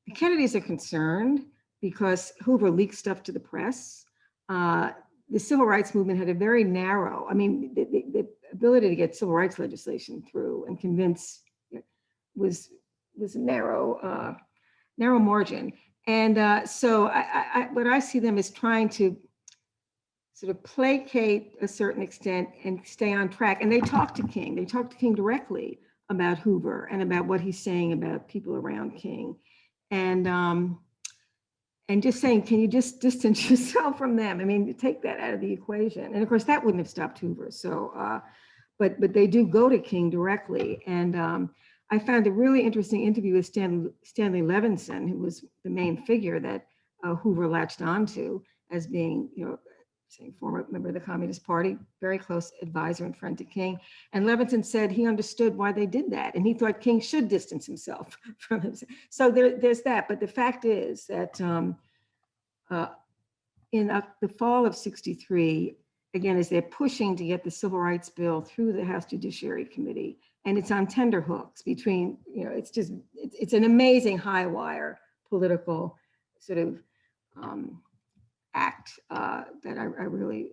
The Kennedys are concerned because Hoover leaked stuff to the press. The civil rights movement had a very narrow, the ability to get civil rights legislation through and convince was a narrow margin. And so what I see them as trying to sort of placate a certain extent and stay on track. And they talk to King. They talk to King directly about Hoover and about what he's saying about people around King. And just saying, can you just distance yourself from them? Take that out of the equation. And of course, that wouldn't have stopped Hoover. So, but they do go to King directly. And I found a really interesting interview with Stanley Levinson, who was the main figure that Hoover latched onto as being, former member of the Communist Party, very close advisor and friend to King. And Levinson said he understood why they did that. And he thought King should distance himself from himself. So there's that. But the fact is that in the fall of '63, again, as they're pushing to get the Civil Rights Bill through the House Judiciary Committee, and it's on tenterhooks between, it's an amazing high wire political sort of act that I really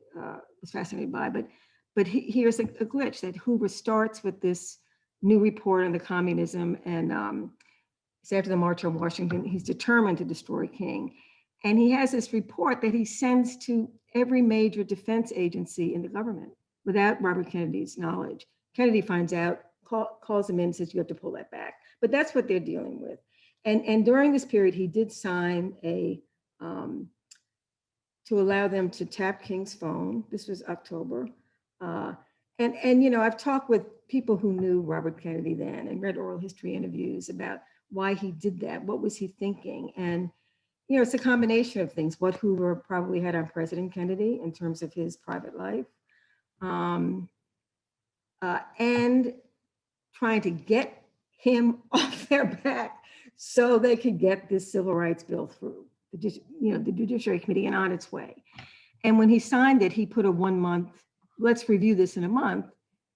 was fascinated by. But here's a glitch that Hoover starts with this new report on the communism, and it's after the March on Washington. He's determined to destroy King. And he has this report that he sends to every major defense agency in the government without Robert Kennedy's knowledge. Kennedy finds out, calls him in and says, you have to pull that back. But that's what they're dealing with. And during this period, he did sign to allow them to tap King's phone. This was October. And I've talked with people who knew Robert Kennedy then and read oral history interviews about why he did that. What was he thinking? And, it's a combination of things. What Hoover probably had on President Kennedy in terms of his private life, and trying to get him off their back so they could get this civil rights bill through the Judiciary Committee and on its way. And when he signed it, he put a 1 month, let's review this in a month.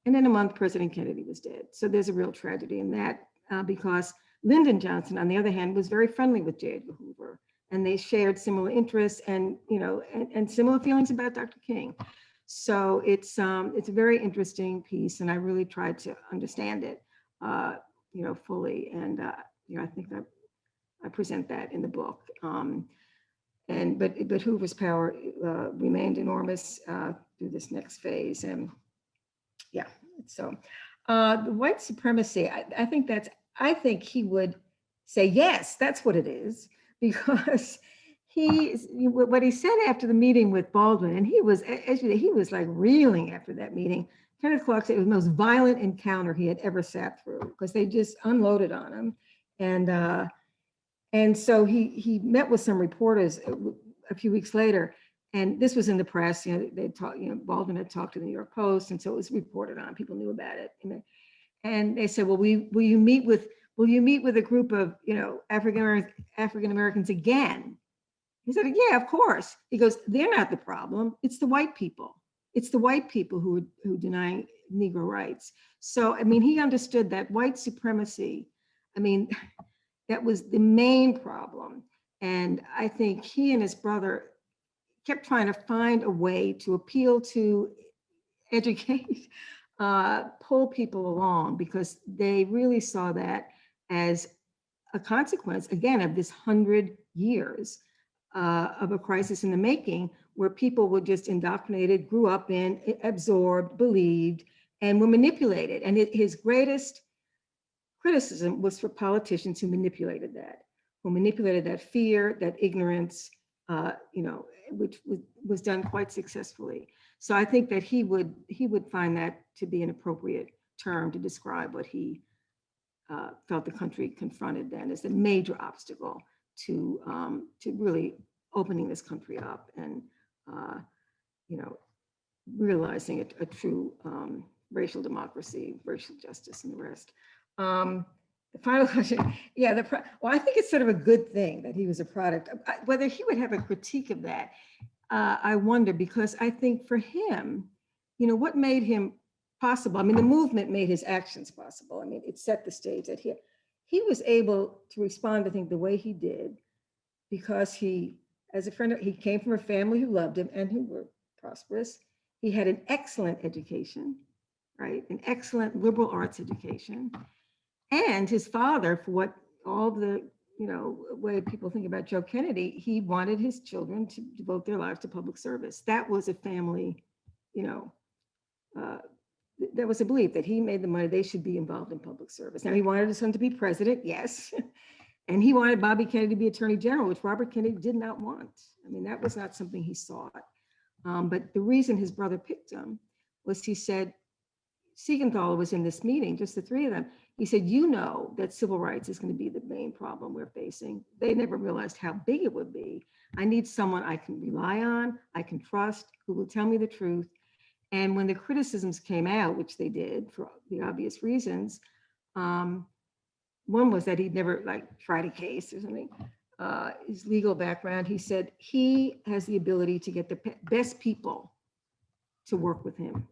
And in a month, President Kennedy was dead. So there's a real tragedy in that, because Lyndon Johnson, on the other hand, was very friendly with J. Edgar Hoover, and they shared similar interests and and similar feelings about Dr. King. So it's a very interesting piece, and I really tried to understand it, fully. And I think I present that in the book. But Hoover's power remained enormous through this next phase, and yeah. So the white supremacy, I think he would say yes, that's what it is, because what he said after the meeting with Baldwin, and he was like reeling after that meeting. Kenneth Clark said it was the most violent encounter he had ever sat through, because they just unloaded on him. And so he met with some reporters a few weeks later, and this was in the press. They talked. Baldwin had talked to the New York Post, and so it was reported on. People knew about it, and they said, "Well, will you meet with a group of African Americans again?" He said, "Yeah, of course." He goes, "They're not the problem. It's the white people. It's the white people who deny Negro rights." So he understood that white supremacy. That was the main problem. And I think he and his brother kept trying to find a way to appeal to, educate, pull people along, because they really saw that as a consequence, again, of this 100 years of a crisis in the making, where people were just indoctrinated, grew up in, absorbed, believed, and were manipulated. And his greatest criticism was for politicians who manipulated that fear, that ignorance, which was done quite successfully. So I think that he would find that to be an appropriate term to describe what he felt the country confronted then as the major obstacle to really opening this country up and realizing a true racial democracy, racial justice, and the rest. The final question, well, I think it's sort of a good thing that he was a product. Whether he would have a critique of that, I wonder, because I think for him, what made him possible? The movement made his actions possible. It set the stage that he was able to respond, I think, the way he did, because he came from a family who loved him and who were prosperous. He had an excellent education, right? An excellent liberal arts education. And his father, for what all the, way people think about Joe Kennedy, he wanted his children to devote their lives to public service. That was a family, there was a belief that he made the money, they should be involved in public service. Now, he wanted his son to be president, yes. And he wanted Bobby Kennedy to be attorney general, which Robert Kennedy did not want. That was not something he sought. But the reason his brother picked him was, he said, Siegenthaler was in this meeting, just the three of them. He said, that civil rights is going to be the main problem we're facing. They never realized how big it would be. I need someone I can rely on, I can trust, who will tell me the truth. And when the criticisms came out, which they did for the obvious reasons, one was that he'd never tried a case or something. His legal background, he said, he has the ability to get the best people to work with him.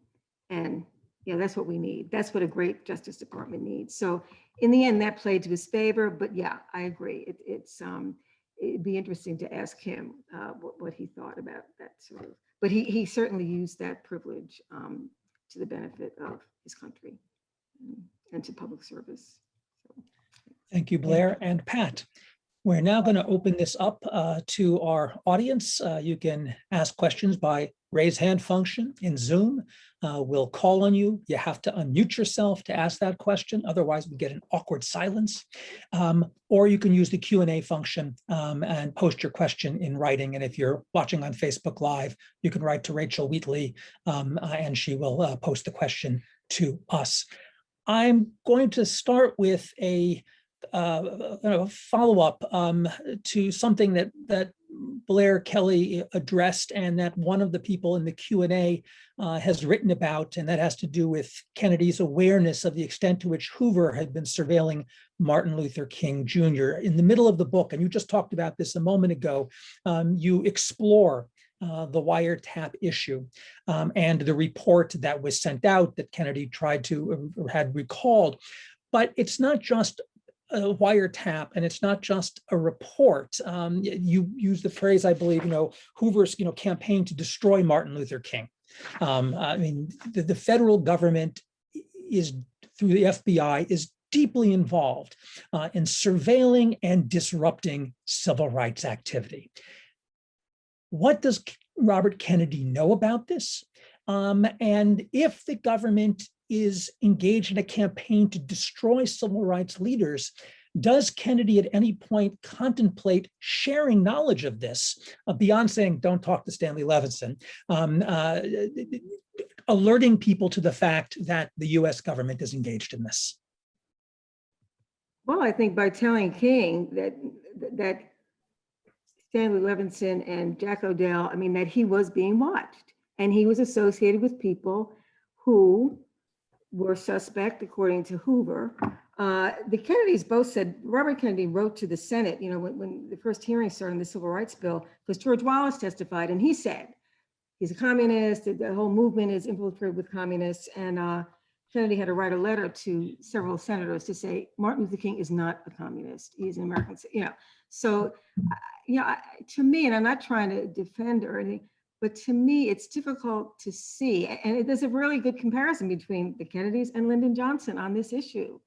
And that's what we need. That's what a great Justice Department needs. So in the end, that played to his favor. But yeah, I agree. It'd be interesting to ask him what he thought about that sort of. But he certainly used that privilege to the benefit of his country and to public service. So, thank you, Blair and Pat. We're now going to open this up to our audience. You can ask questions by raise hand function in Zoom. We'll call on you. You have to unmute yourself to ask that question. Otherwise, we get an awkward silence. Or you can use the Q&A function and post your question in writing. And if you're watching on Facebook Live, you can write to Rachel Wheatley and she will post the question to us. I'm going to start with a follow-up to something that Blair Kelly addressed and that one of the people in the Q&A has written about, and that has to do with Kennedy's awareness of the extent to which Hoover had been surveilling Martin Luther King Jr. In the middle of the book, and you just talked about this a moment ago, you explore the wiretap issue and the report that was sent out that Kennedy tried to or had recalled. But it's not just a wiretap, and it's not just a report. You use the phrase, I believe, Hoover's, campaign to destroy Martin Luther King. I mean, the federal government is, through the FBI, is deeply involved in surveilling and disrupting civil rights activity. What does Robert Kennedy know about this? And if the government is engaged in a campaign to destroy civil rights leaders, does Kennedy at any point contemplate sharing knowledge of this beyond saying, don't talk to Stanley Levinson, alerting people to the fact that the US government is engaged in this? Well, I think by telling King that Stanley Levinson and Jack O'Dell, I mean, that he was being watched and he was associated with people who were suspect, according to Hoover. The Kennedys both said, Robert Kennedy wrote to the Senate, when the first hearing started on the Civil Rights Bill, because George Wallace testified, and he said, he's a communist, the whole movement is infiltrated with communists, and Kennedy had to write a letter to several senators to say, Martin Luther King is not a communist, he's an American, So, to me, and I'm not trying to defend or anything, but to me, it's difficult to see, and there's a really good comparison between the Kennedys and Lyndon Johnson on this issue.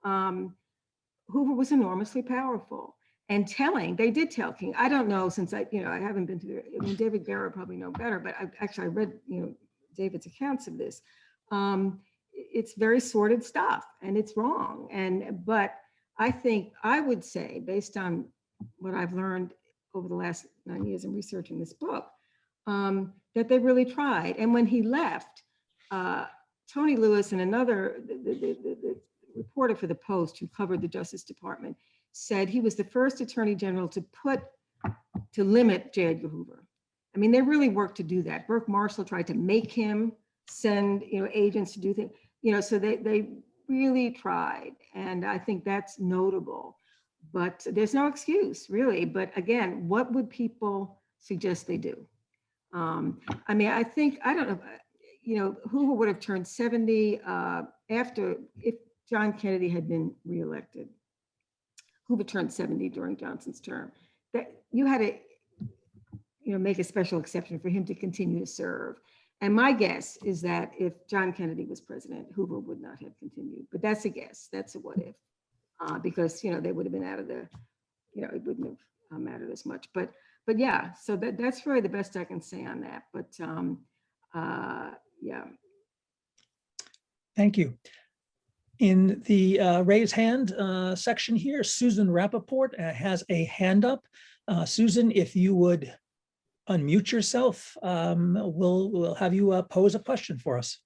Hoover was enormously powerful and they did tell King. I don't know, since I haven't been through it. I mean, David Guerra probably know better, but I read, David's accounts of this. It's very sordid stuff and it's wrong. But I think I would say, based on what I've learned over the last 9 years in researching this book, that they really tried. And when he left, Tony Lewis and another the reporter for the Post who covered the Justice Department said he was the first Attorney General to limit J. Edgar Hoover. I mean, they really worked to do that. Burke Marshall tried to make him send agents to do things. So they really tried, and I think that's notable. But there's no excuse, really. But again, what would people suggest they do? I mean, I don't know, Hoover would have turned 70 if John Kennedy had been reelected. Hoover turned 70 during Johnson's term. That you had to, make a special exception for him to continue to serve. And my guess is that if John Kennedy was president, Hoover would not have continued. But that's a guess. That's a what if, because they would have been out of the, it wouldn't have mattered as much. But yeah, so that's really the best I can say on that. But yeah. Thank you. In the raise hand section here, Susan Rappaport has a hand up. Susan, if you would unmute yourself, we'll have you pose a question for us.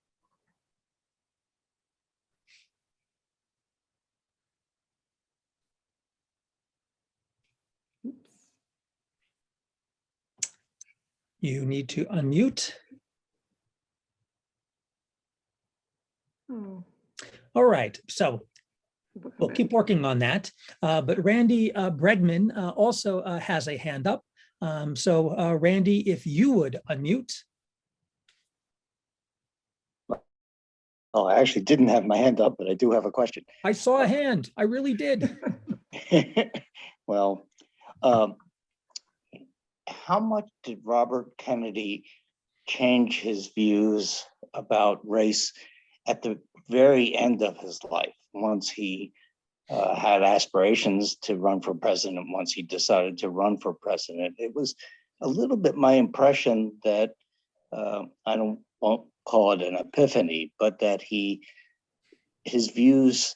You need to unmute. Oh. All right, so we'll keep working on that. But Randy Bregman also has a hand up. So Randy, if you would unmute. Oh, I actually didn't have my hand up, but I do have a question. I saw a hand. I really did. Well, how much did Robert Kennedy change his views about race at the very end of his life, once he had aspirations to run for president, once he decided to run for president? It was a little bit my impression that, I won't call it an epiphany, but that his views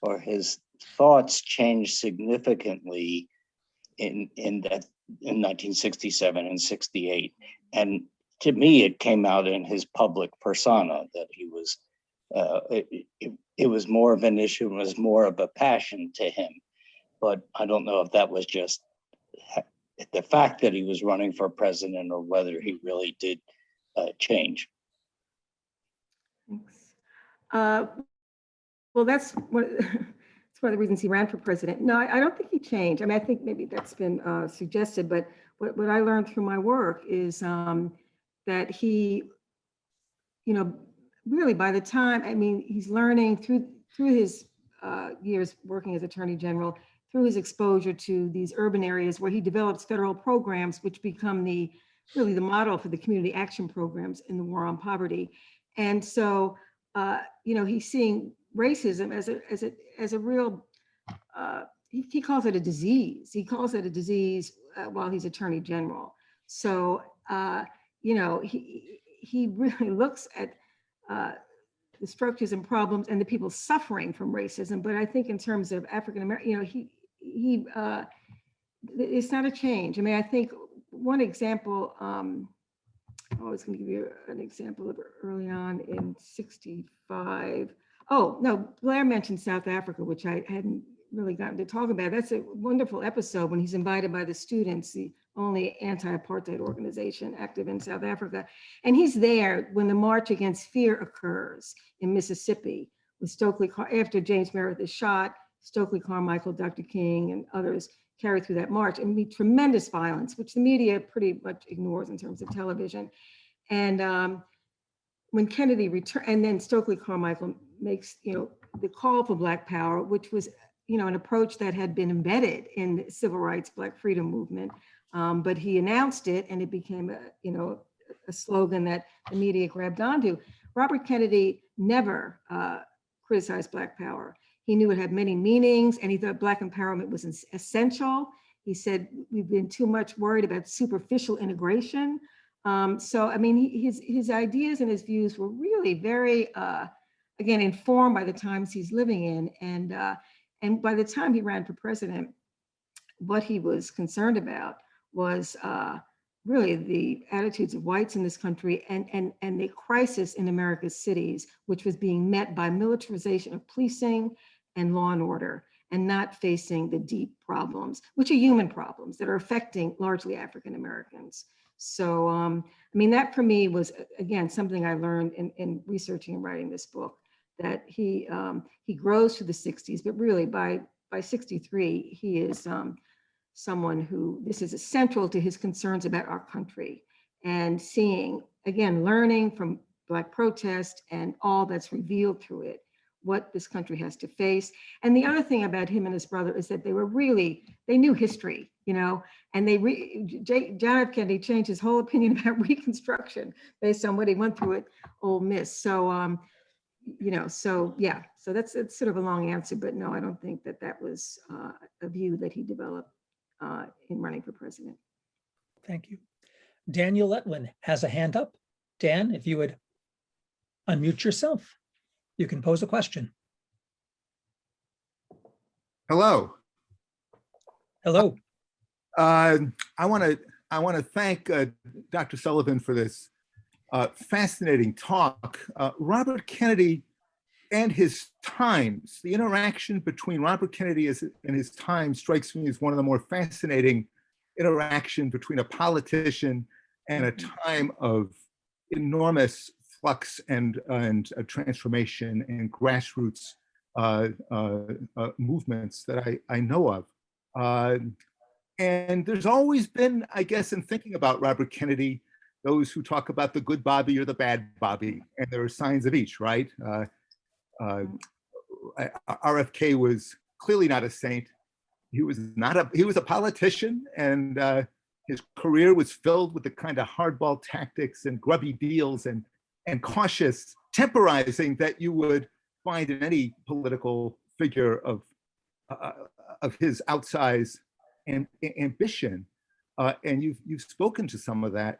or his thoughts changed significantly in 1967 and 68. And to me, it came out in his public persona that he was, it was more of an issue, it was more of a passion to him. but I don't know if that was just the fact that he was running for president or whether he really did change. Thanks. Well, that's one of the reasons he ran for president. No, I don't think he changed. I mean, I think maybe that's been suggested, but what I learned through my work is that he, really by the time, I mean, he's learning through his years working as Attorney General, through his exposure to these urban areas where he develops federal programs, which become really the model for the community action programs in the war on poverty. And so, he's seeing racism as a real, he calls it a disease. He calls it a disease while he's Attorney General. So, he really looks at the structures and problems and the people suffering from racism. But I think in terms of African American, it's not a change. I mean, I think one example, I was going to give you an example of early on in 65. Oh, no, Blair mentioned South Africa, which I hadn't really gotten to talk about. That's a wonderful episode when he's invited by the students, the only anti-apartheid organization active in South Africa. And he's there when the March Against Fear occurs in Mississippi with Stokely, after James Meredith is shot, Stokely Carmichael, Dr. King, and others carry through that march and meet tremendous violence, which the media pretty much ignores in terms of television. And when Kennedy returned, and then Stokely Carmichael makes, the call for Black Power, which was, an approach that had been embedded in the civil rights, Black freedom movement. But he announced it and it became a slogan that the media grabbed onto. Robert Kennedy never criticized Black Power. He knew it had many meanings and he thought Black empowerment was essential. He said, we've been too much worried about superficial integration. So, I mean, his ideas and his views were really very, again, informed by the times he's living in. And by the time he ran for president, what he was concerned about was really the attitudes of whites in this country and the crisis in America's cities, which was being met by militarization of policing and law and order, and not facing the deep problems, which are human problems that are affecting largely African Americans. So, I mean, that for me was, again, something I learned in researching and writing this book, that he grows through the 60s, but really by 63, he is someone who, this is central to his concerns about our country and seeing, again, learning from Black protest and all that's revealed through it, what this country has to face. And the other thing about him and his brother is that they knew history, and John F. Kennedy changed his whole opinion about Reconstruction based on what he went through at Ole Miss. So, so it's sort of a long answer, but no, I don't think that was a view that he developed in running for president. Thank you. Daniel Letwin has a hand up. Dan, if you would unmute yourself, you can pose a question. Hello. Hello. I want to thank Dr. Sullivan for this fascinating talk. Robert Kennedy and his times, the interaction between Robert Kennedy and his time strikes me as one of the more fascinating interaction between a politician and a time of enormous flux and a transformation and grassroots movements that I know of. And there's always been, I guess, in thinking about Robert Kennedy, those who talk about the good Bobby or the bad Bobby, and there are signs of each, right? RFK was clearly not a saint. He was a politician, and his career was filled with the kind of hardball tactics and grubby deals and cautious temporizing that you would find in any political figure of his outsized ambition. And you've spoken to some of that.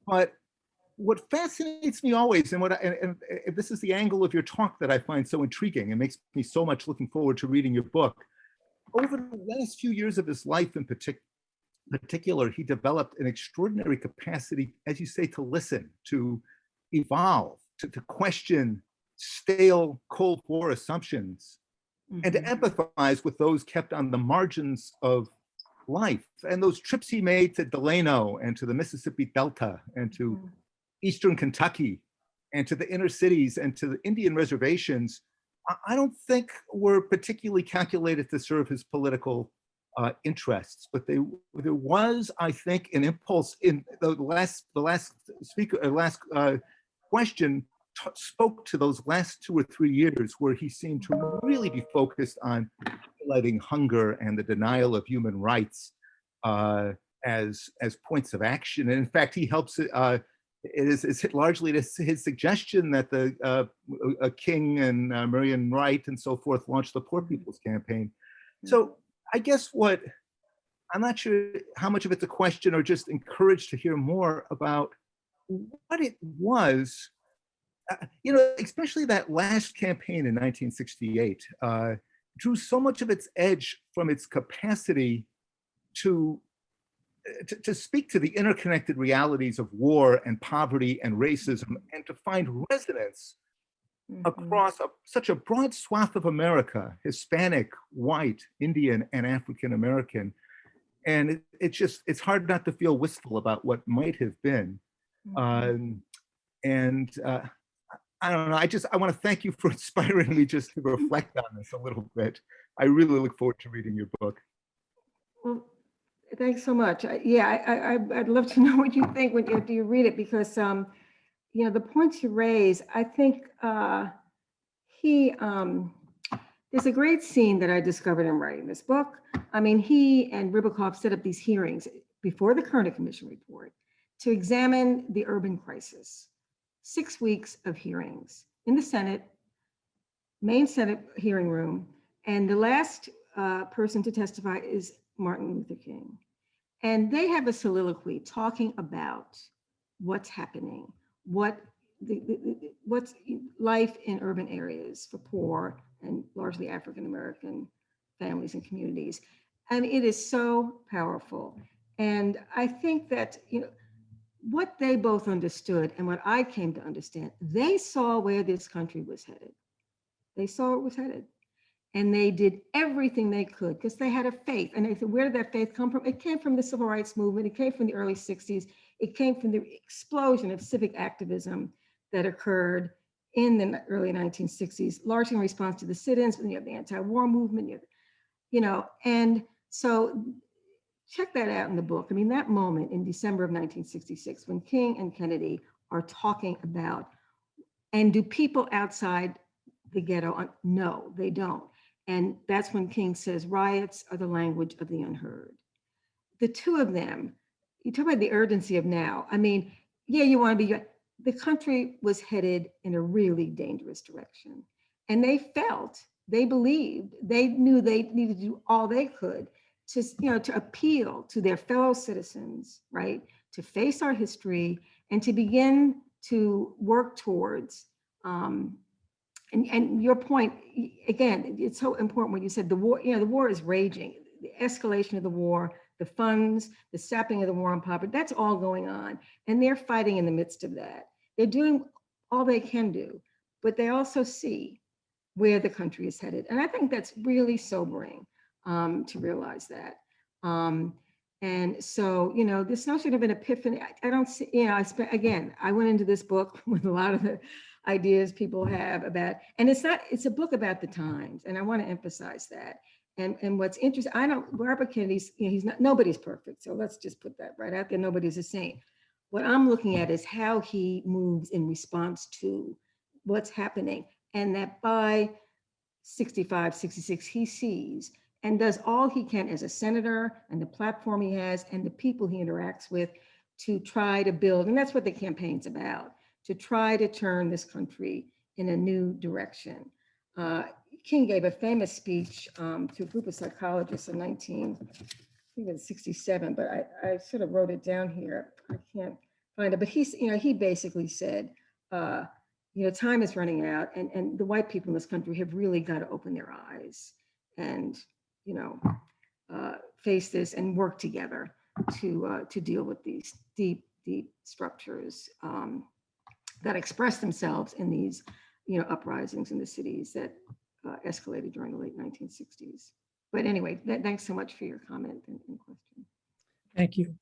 But what fascinates me always, and this is the angle of your talk that I find so intriguing and makes me so much looking forward to reading your book. Over the last few years of his life in particular, he developed an extraordinary capacity, as you say, to listen, to evolve, to question stale Cold War assumptions and to empathize with those kept on the margins of life. And those trips he made to Delano and to the Mississippi Delta and to Eastern Kentucky and to the inner cities and to the Indian reservations, I don't think were particularly calculated to serve his political interests. But there was, I think, an impulse in the last question spoke to those last 2 or 3 years where he seemed to really be focused on highlighting hunger and the denial of human rights as points of action. And in fact, he helps it is largely his suggestion that the King and Marion Wright and so forth launched the Poor People's Campaign. So I guess I'm not sure how much of it's a question or just encouraged to hear more about what it was, especially that last campaign in 1968 drew so much of its edge from its capacity to speak to the interconnected realities of war and poverty and racism, and to find resonance across such a broad swath of America, Hispanic, white, Indian, and African American. And it's hard not to feel wistful about what might have been. I don't know, I want to thank you for inspiring me just to reflect on this a little bit. I really look forward to reading your book. Well, thanks so much. I'd love to know what you think after you read it, because the points you raise, I think there's a great scene that I discovered in writing this book. I mean, he and Ribicoff set up these hearings before the Kerner Commission report to examine the urban crisis. 6 weeks of hearings in the Senate, main Senate hearing room, and the last person to testify is Martin Luther King. And they have a soliloquy talking about what's happening, what's life in urban areas for poor and largely African American families and communities. And it is so powerful. And I think that, what they both understood and what I came to understand, they saw where this country was headed. They saw it was headed. And they did everything they could because they had a faith. And they said, where did that faith come from? It came from the civil rights movement. It came from the early 60s. It came from the explosion of civic activism that occurred in the early 1960s, largely in response to the sit-ins, you have the anti-war movement, and so check that out in the book. I mean, that moment in December of 1966, when King and Kennedy are talking about, and do people outside the ghetto? No, they don't. And that's when King says, riots are the language of the unheard. The two of them, you talk about the urgency of now. I mean, yeah, you want to be, the country was headed in a really dangerous direction. And they believed, they knew they needed to do all they could to appeal to their fellow citizens, right? To face our history and to begin to work towards, and your point, again, it's so important when you said the war, the war is raging, the escalation of the war, the funds, the sapping of the war on poverty, that's all going on. And they're fighting in the midst of that. They're doing all they can do, but they also see where the country is headed. And I think that's really sobering to realize that. And so, this notion of an epiphany, I don't see, I went into this book with a lot of the ideas people have about, and it's a book about the times. And I want to emphasize that. And what's interesting, Robert Kennedy's, nobody's perfect. So let's just put that right out there. Nobody's a saint. What I'm looking at is how he moves in response to what's happening. And that by 65, 66, he sees and does all he can as a senator and the platform he has and the people he interacts with to try to build, and that's what the campaign's about, to try to turn this country in a new direction. King gave a famous speech to a group of psychologists in 1967, but I sort of wrote it down here. I can't find it, but he basically said, time is running out, and the white people in this country have really got to open their eyes and face this and work together to deal with these deep structures that express themselves in these uprisings in the cities that escalated during the late 1960s. But anyway, thanks so much for your comment and question. Thank you.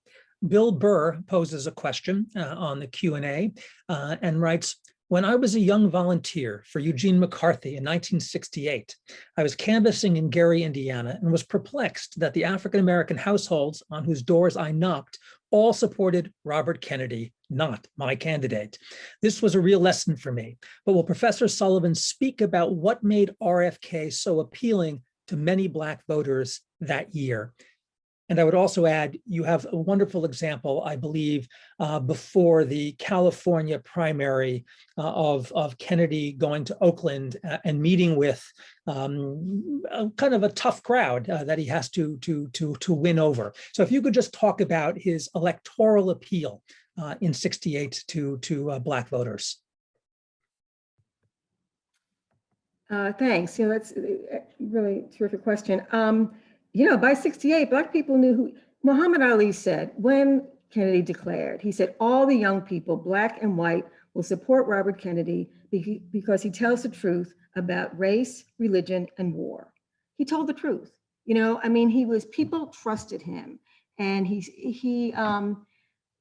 Bill Burr poses a question on the Q&A and writes, when I was a young volunteer for Eugene McCarthy in 1968, I was canvassing in Gary, Indiana, and was perplexed that the African-American households on whose doors I knocked all supported Robert Kennedy, not my candidate. This was a real lesson for me. But will Professor Sullivan speak about what made RFK so appealing to many Black voters that year? And I would also add, you have a wonderful example, I believe, before the California primary of Kennedy going to Oakland and meeting with kind of a tough crowd that he has to win over. So if you could just talk about his electoral appeal in '68 to Black voters. Thanks. That's a really terrific question. By '68, Black people knew who Muhammad Ali said when Kennedy declared. He said, all the young people, Black and white, will support Robert Kennedy because he tells the truth about race, religion, and war. He told the truth. People trusted him. And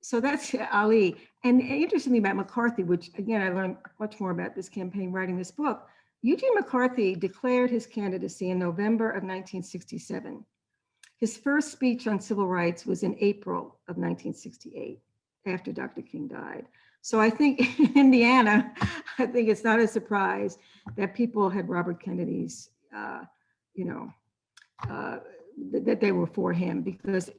so that's Ali. And interestingly about McCarthy, which again, I learned much more about this campaign writing this book. Eugene McCarthy declared his candidacy in November of 1967. His first speech on civil rights was in April of 1968, after Dr. King died. So I think in Indiana, I think it's not a surprise that people had Robert Kennedy's, that they were for him, because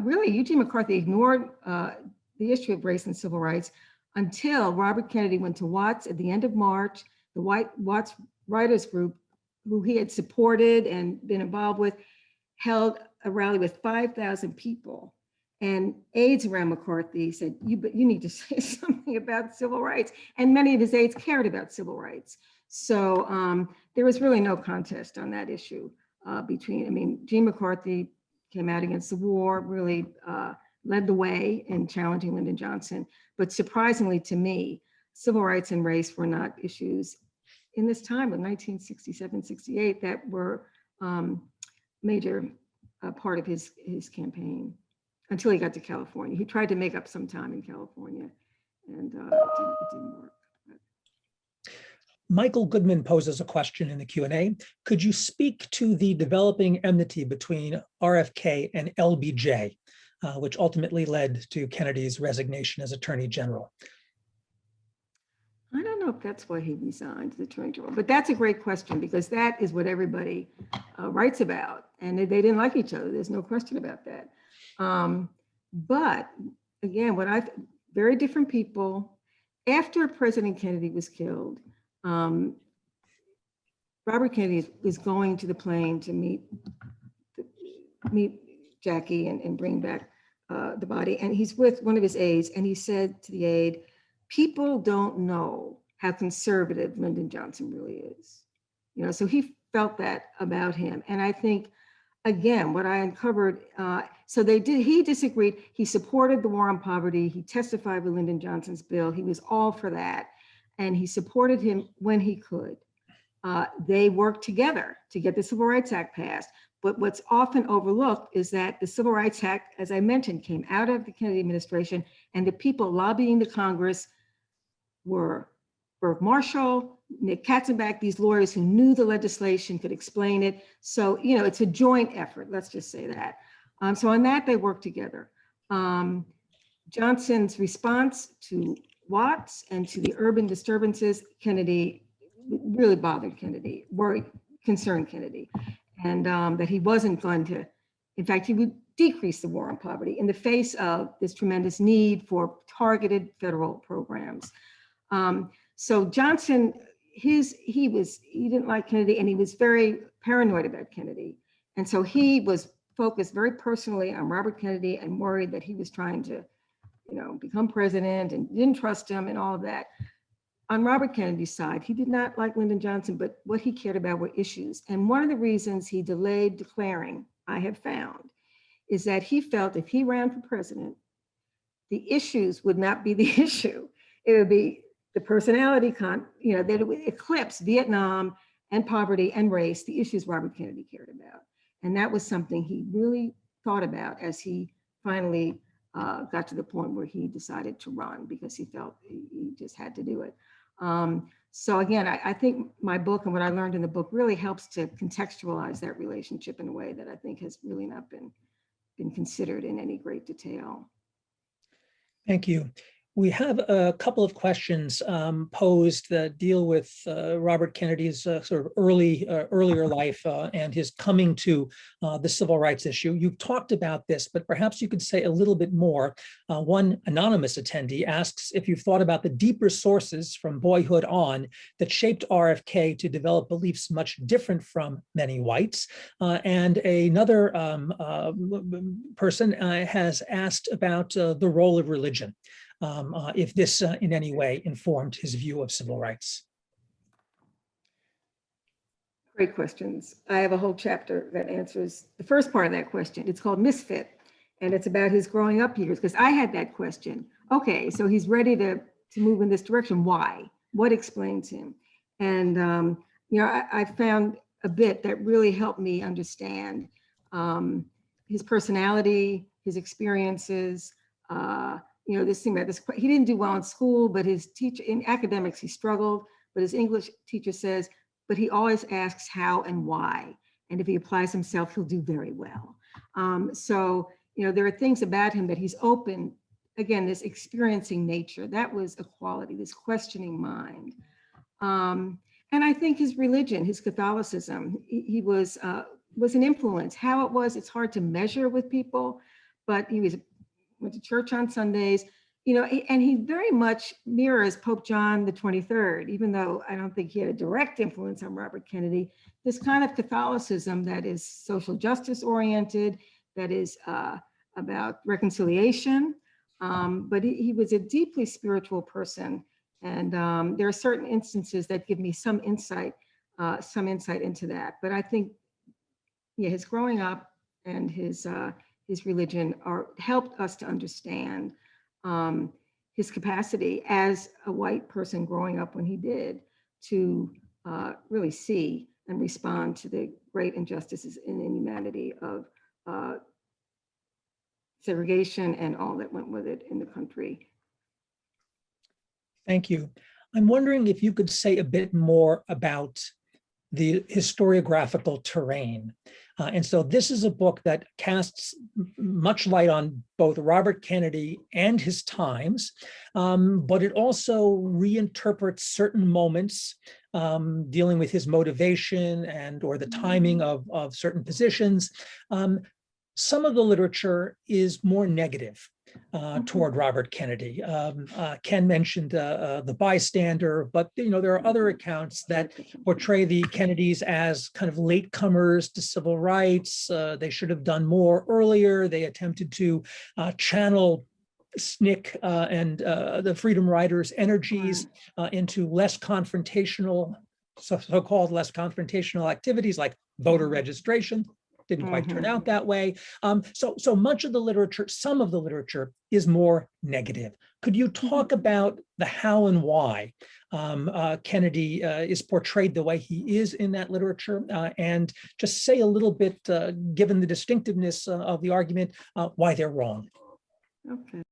really Eugene McCarthy ignored the issue of race and civil rights until Robert Kennedy went to Watts at the end of March. The Watts Writers Group, who he had supported and been involved with, held a rally with 5,000 people. And aides around McCarthy said, you need to say something about civil rights. And many of his aides cared about civil rights. So there was really no contest on that issue Gene McCarthy came out against the war, really led the way in challenging Lyndon Johnson. But surprisingly to me, civil rights and race were not issues in this time of 1967, 68 that were major part of his campaign until he got to California. He tried to make up some time in California and it didn't work. Michael Goodman poses a question in the Q&A. Could you speak to the developing enmity between RFK and LBJ, which ultimately led to Kennedy's resignation as Attorney General? I don't know if that's why he resigned as Attorney General, but that's a great question because that is what everybody writes about, and they didn't like each other. There's no question about that. But again, very different people. After President Kennedy was killed, Robert Kennedy was going to the plane to meet Jackie and bring back the body, and he's with one of his aides, and he said to the aide, people don't know how conservative Lyndon Johnson really is. So he felt that about him. And I think, again, what I uncovered, he disagreed. He supported the war on poverty. He testified with Lyndon Johnson's bill. He was all for that. And he supported him when he could. They worked together to get the Civil Rights Act passed. But what's often overlooked is that the Civil Rights Act, as I mentioned, came out of the Kennedy administration, and the people lobbying the Congress were Burke Marshall, Nick Katzenbach, these lawyers who knew the legislation, could explain it. So, it's a joint effort, let's just say that. So on that, they worked together. Johnson's response to Watts and to the urban disturbances, Kennedy really bothered Kennedy, concerned Kennedy, and that he wasn't going to, in fact, he would decrease the war on poverty in the face of this tremendous need for targeted federal programs. So Johnson, he didn't like Kennedy, and he was very paranoid about Kennedy. And so he was focused very personally on Robert Kennedy and worried that he was trying to, become president and didn't trust him and all of that. On Robert Kennedy's side, he did not like Lyndon Johnson, but what he cared about were issues. And one of the reasons he delayed declaring, I have found, is that he felt if he ran for president, the issues would not be the issue. It would be the personality, that it would eclipse Vietnam and poverty and race, the issues Robert Kennedy cared about. And that was something he really thought about as he finally got to the point where he decided to run, because he felt he just had to do it. So again, I think my book and what I learned in the book really helps to contextualize that relationship in a way that I think has really not been considered in any great detail. Thank you. We have a couple of questions posed that deal with Robert Kennedy's sort of earlier life and his coming to the civil rights issue. You've talked about this, but perhaps you could say a little bit more. One anonymous attendee asks if you've thought about the deeper sources from boyhood on that shaped RFK to develop beliefs much different from many whites. And another person has asked about the role of religion. If this in any way informed his view of civil rights. Great questions. I have a whole chapter that answers the first part of that question. It's called Misfit, and it's about his growing up years, because I had that question. Okay, so he's ready to move in this direction. Why? What explains him? And you know, I found a bit that really helped me understand his personality, his experiences. You know, this thing about this, he didn't do well in school, but his teacher in academics, he struggled, but his English teacher says, but he always asks how and why. And if he applies himself, he'll do very well. So, you know, there are things about him that he's open, again, this experiencing nature, that was a quality, this questioning mind. And I think his religion, his Catholicism, he was an influence. How it was, it's hard to measure with people, but he went to church on Sundays, you know, and he very much mirrors Pope John the 23rd, even though I don't think he had a direct influence on Robert Kennedy. This kind of Catholicism that is social justice oriented, that is about reconciliation, but he was a deeply spiritual person. And there are certain instances that give me some insight into that. But I think, yeah, his growing up and his religion helped us to understand his capacity as a white person growing up when he did to really see and respond to the great injustices in humanity of segregation and all that went with it in the country. Thank you. I'm wondering if you could say a bit more about the historiographical terrain. And so this is a book that casts much light on both Robert Kennedy and his times, but it also reinterprets certain moments dealing with his motivation and or the timing of certain positions. Some of the literature is more negative toward Robert Kennedy. Ken mentioned the bystander, but you know there are other accounts that portray the Kennedys as kind of latecomers to civil rights. They should have done more earlier. They attempted to channel SNCC and the Freedom Riders' energies into less confrontational, so-called less confrontational activities like voter registration. Didn't quite turn out that way. So much of the literature, some of the literature is more negative. Could you talk about the how and why Kennedy is portrayed the way he is in that literature, and just say a little bit, given the distinctiveness of the argument, why they're wrong? Okay.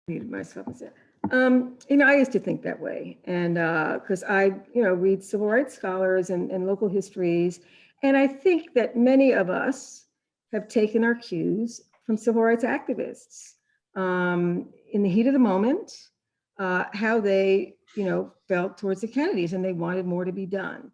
Myself is it. You know, I used to think that way, and because I, you know, read civil rights scholars and local histories. And I think that many of us have taken our cues from civil rights activists in the heat of the moment, how they, you know, felt towards the Kennedys, and they wanted more to be done.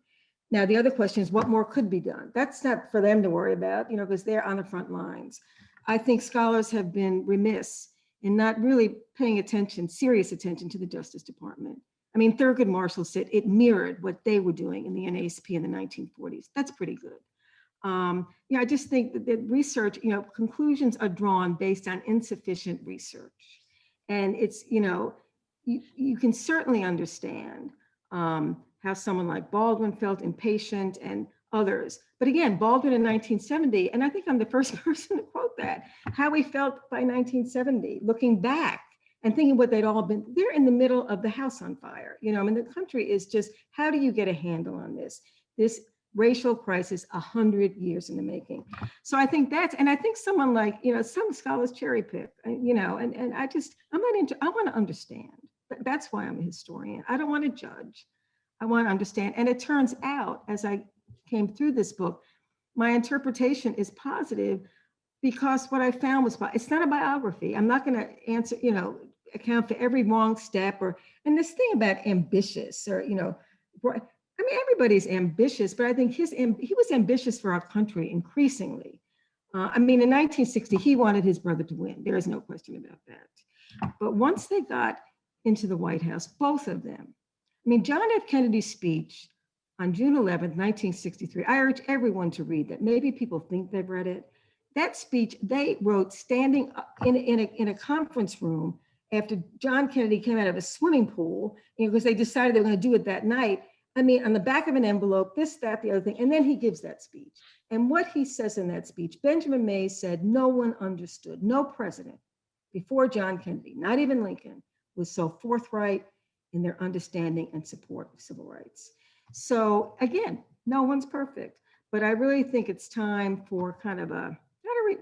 Now, the other question is what more could be done? That's not for them to worry about, you know, because they're on the front lines. I think scholars have been remiss in not really paying attention, serious attention to the Justice Department. I mean, Thurgood Marshall said it mirrored what they were doing in the NAACP in the 1940s. That's pretty good. Yeah, I just think that research, you know, conclusions are drawn based on insufficient research. And it's, you know, you can certainly understand how someone like Baldwin felt impatient and others. But again, Baldwin in 1970, and I think I'm the first person to quote that, how he felt by 1970, looking back and thinking what they'd all been, they're in the middle of the house on fire. You know, I mean, the country is just, how do you get a handle on this racial crisis 100 years in the making? So I think that's, and I think someone like, you know, some scholars cherry pick, you know, and I want to understand. That's why I'm a historian. I don't want to judge. I want to understand. And it turns out, as I came through this book, my interpretation is positive because what I found was, it's not a biography. I'm not going to answer, you know, account for every wrong step and this thing about ambitious or, you know, I mean, everybody's ambitious, but I think he was ambitious for our country increasingly. I mean, in 1960, he wanted his brother to win. There is no question about that. But once they got into the White House, both of them, I mean, John F. Kennedy's speech on June 11th, 1963, I urge everyone to read that. Maybe people think they've read it. That speech they wrote standing in a conference room after John Kennedy came out of a swimming pool, you know, because they decided they were going to do it that night. I mean, on the back of an envelope, this, that, the other thing, and then he gives that speech. And what he says in that speech, Benjamin Mays said, no one understood, no president before John Kennedy, not even Lincoln, was so forthright in their understanding and support of civil rights. So again, no one's perfect, but I really think it's time for kind of not a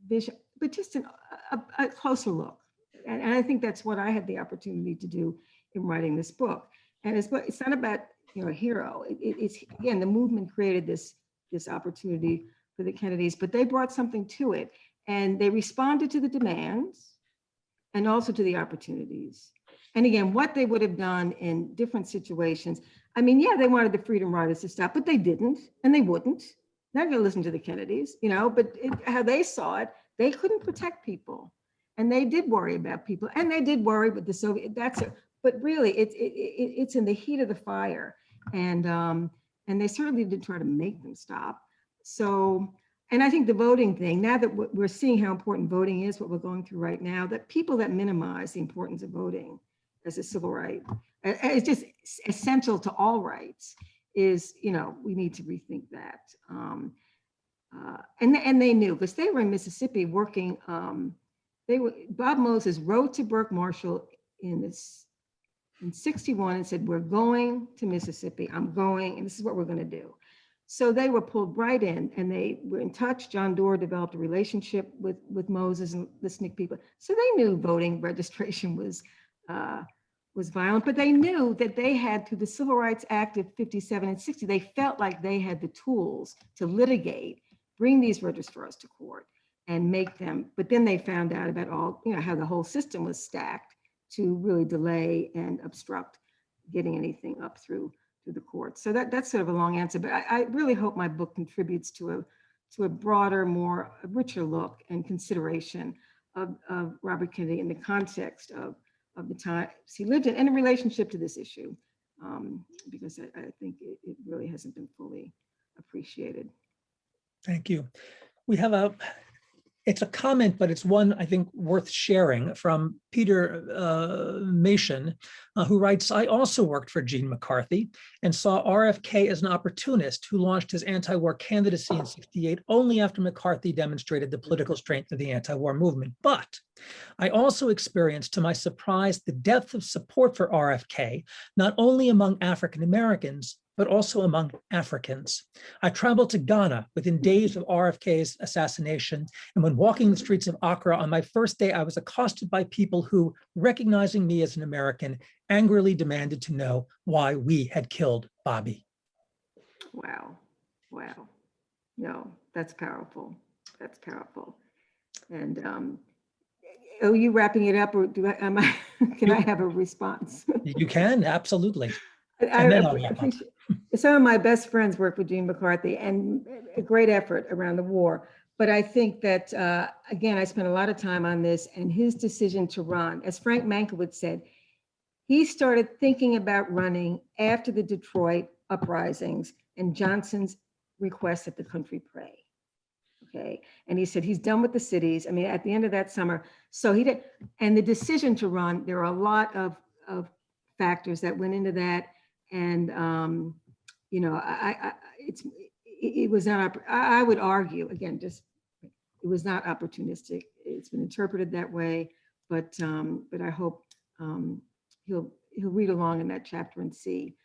revision, but just a closer look. And I think that's what I had the opportunity to do in writing this book. And it's not about, you know, a hero. It's again, the movement created this opportunity for the Kennedys, but they brought something to it, and they responded to the demands and also to the opportunities. And again, what they would have done in different situations. I mean, yeah, they wanted the Freedom Riders to stop, but they didn't, and they wouldn't. Not going to listen to the Kennedys, you know, but how they saw it, they couldn't protect people, and they did worry about people, and they did worry with the Soviet. But really, it's in the heat of the fire, and they certainly did try to make them stop. So, and I think the voting thing, now that we're seeing how important voting is, what we're going through right now, that people that minimize the importance of voting as a civil right, it's just essential to all rights, is, you know, we need to rethink that. And they knew, because they were in Mississippi working. Bob Moses wrote to Burke Marshall in 61 and said, we're going to Mississippi. I'm going, and this is what we're going to do. So they were pulled right in, and they were in touch. John Doerr developed a relationship with Moses and the SNCC people. So they knew voting registration was violent, but they knew that they had, through the Civil Rights Act of 57 and 60, they felt like they had the tools to litigate, bring these registrars to court and make them, but then they found out about all, you know, how the whole system was stacked to really delay and obstruct getting anything up through the courts. So that's sort of a long answer, but I really hope my book contributes to a broader, a richer look and consideration of Robert Kennedy in the context of the times he lived in, and in relationship to this issue, because I think it really hasn't been fully appreciated. Thank you. We have it's a comment, but it's one I think worth sharing, from Peter Mason, who writes, I also worked for Gene McCarthy and saw RFK as an opportunist who launched his anti-war candidacy in '68 only after McCarthy demonstrated the political strength of the anti-war movement. But I also experienced, to my surprise, the depth of support for RFK, not only among African Americans, but also among Africans. I traveled to Ghana within days of RFK's assassination, and when walking the streets of Accra on my first day, I was accosted by people who, recognizing me as an American, angrily demanded to know why we had killed Bobby. Wow. No, that's powerful. That's powerful. And are you wrapping it up, or can I have a response? You can, absolutely. I appreciate, some of my best friends work with Gene McCarthy, and a great effort around the war. But I think that, again, I spent a lot of time on this, and his decision to run, as Frank Mankiewicz said, he started thinking about running after the Detroit uprisings and Johnson's request that the country pray. Okay. And he said he's done with the cities. I mean, at the end of that summer. So he did. And the decision to run, there are a lot of factors that went into that. And, you know, it was not, I would argue, again, just, it was not opportunistic. It's been interpreted that way, but I hope he'll read along in that chapter and see.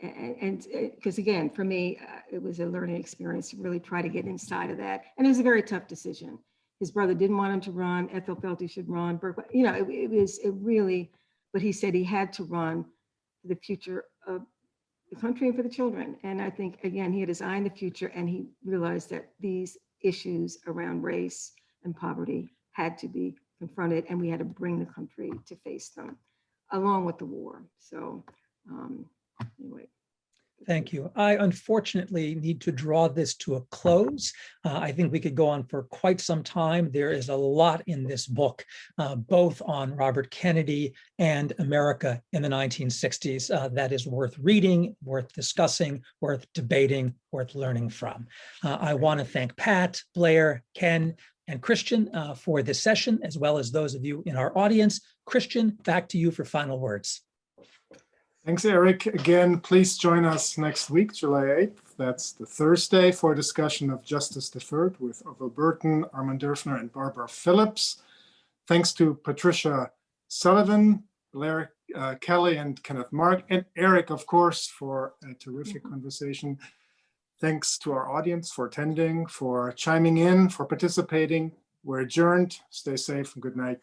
And because again, for me, it was a learning experience to really try to get inside of that. And it was a very tough decision. His brother didn't want him to run. Ethel felt he should run. You know, it really, but he said he had to run for the future of the country and for the children. And I think, again, he had his eye on the future, and he realized that these issues around race and poverty had to be confronted, and we had to bring the country to face them along with the war. So anyway. Thank you. I unfortunately need to draw this to a close. I think we could go on for quite some time. There is a lot in this book, both on Robert Kennedy and America in the 1960s, that is worth reading, worth discussing, worth debating, worth learning from. I want to thank Pat, Blair, Ken, and Christian for this session, as well as those of you in our audience. Christian, back to you for final words. Thanks, Eric. Again, please join us next week, July 8th. That's the Thursday, for a discussion of Justice Deferred with Orville Burton, Armand Dürfner, and Barbara Phillips. Thanks to Patricia Sullivan, Blair Kelly, and Kenneth Mark, and Eric, of course, for a terrific conversation. Thanks to our audience for attending, for chiming in, for participating. We're adjourned. Stay safe and good night.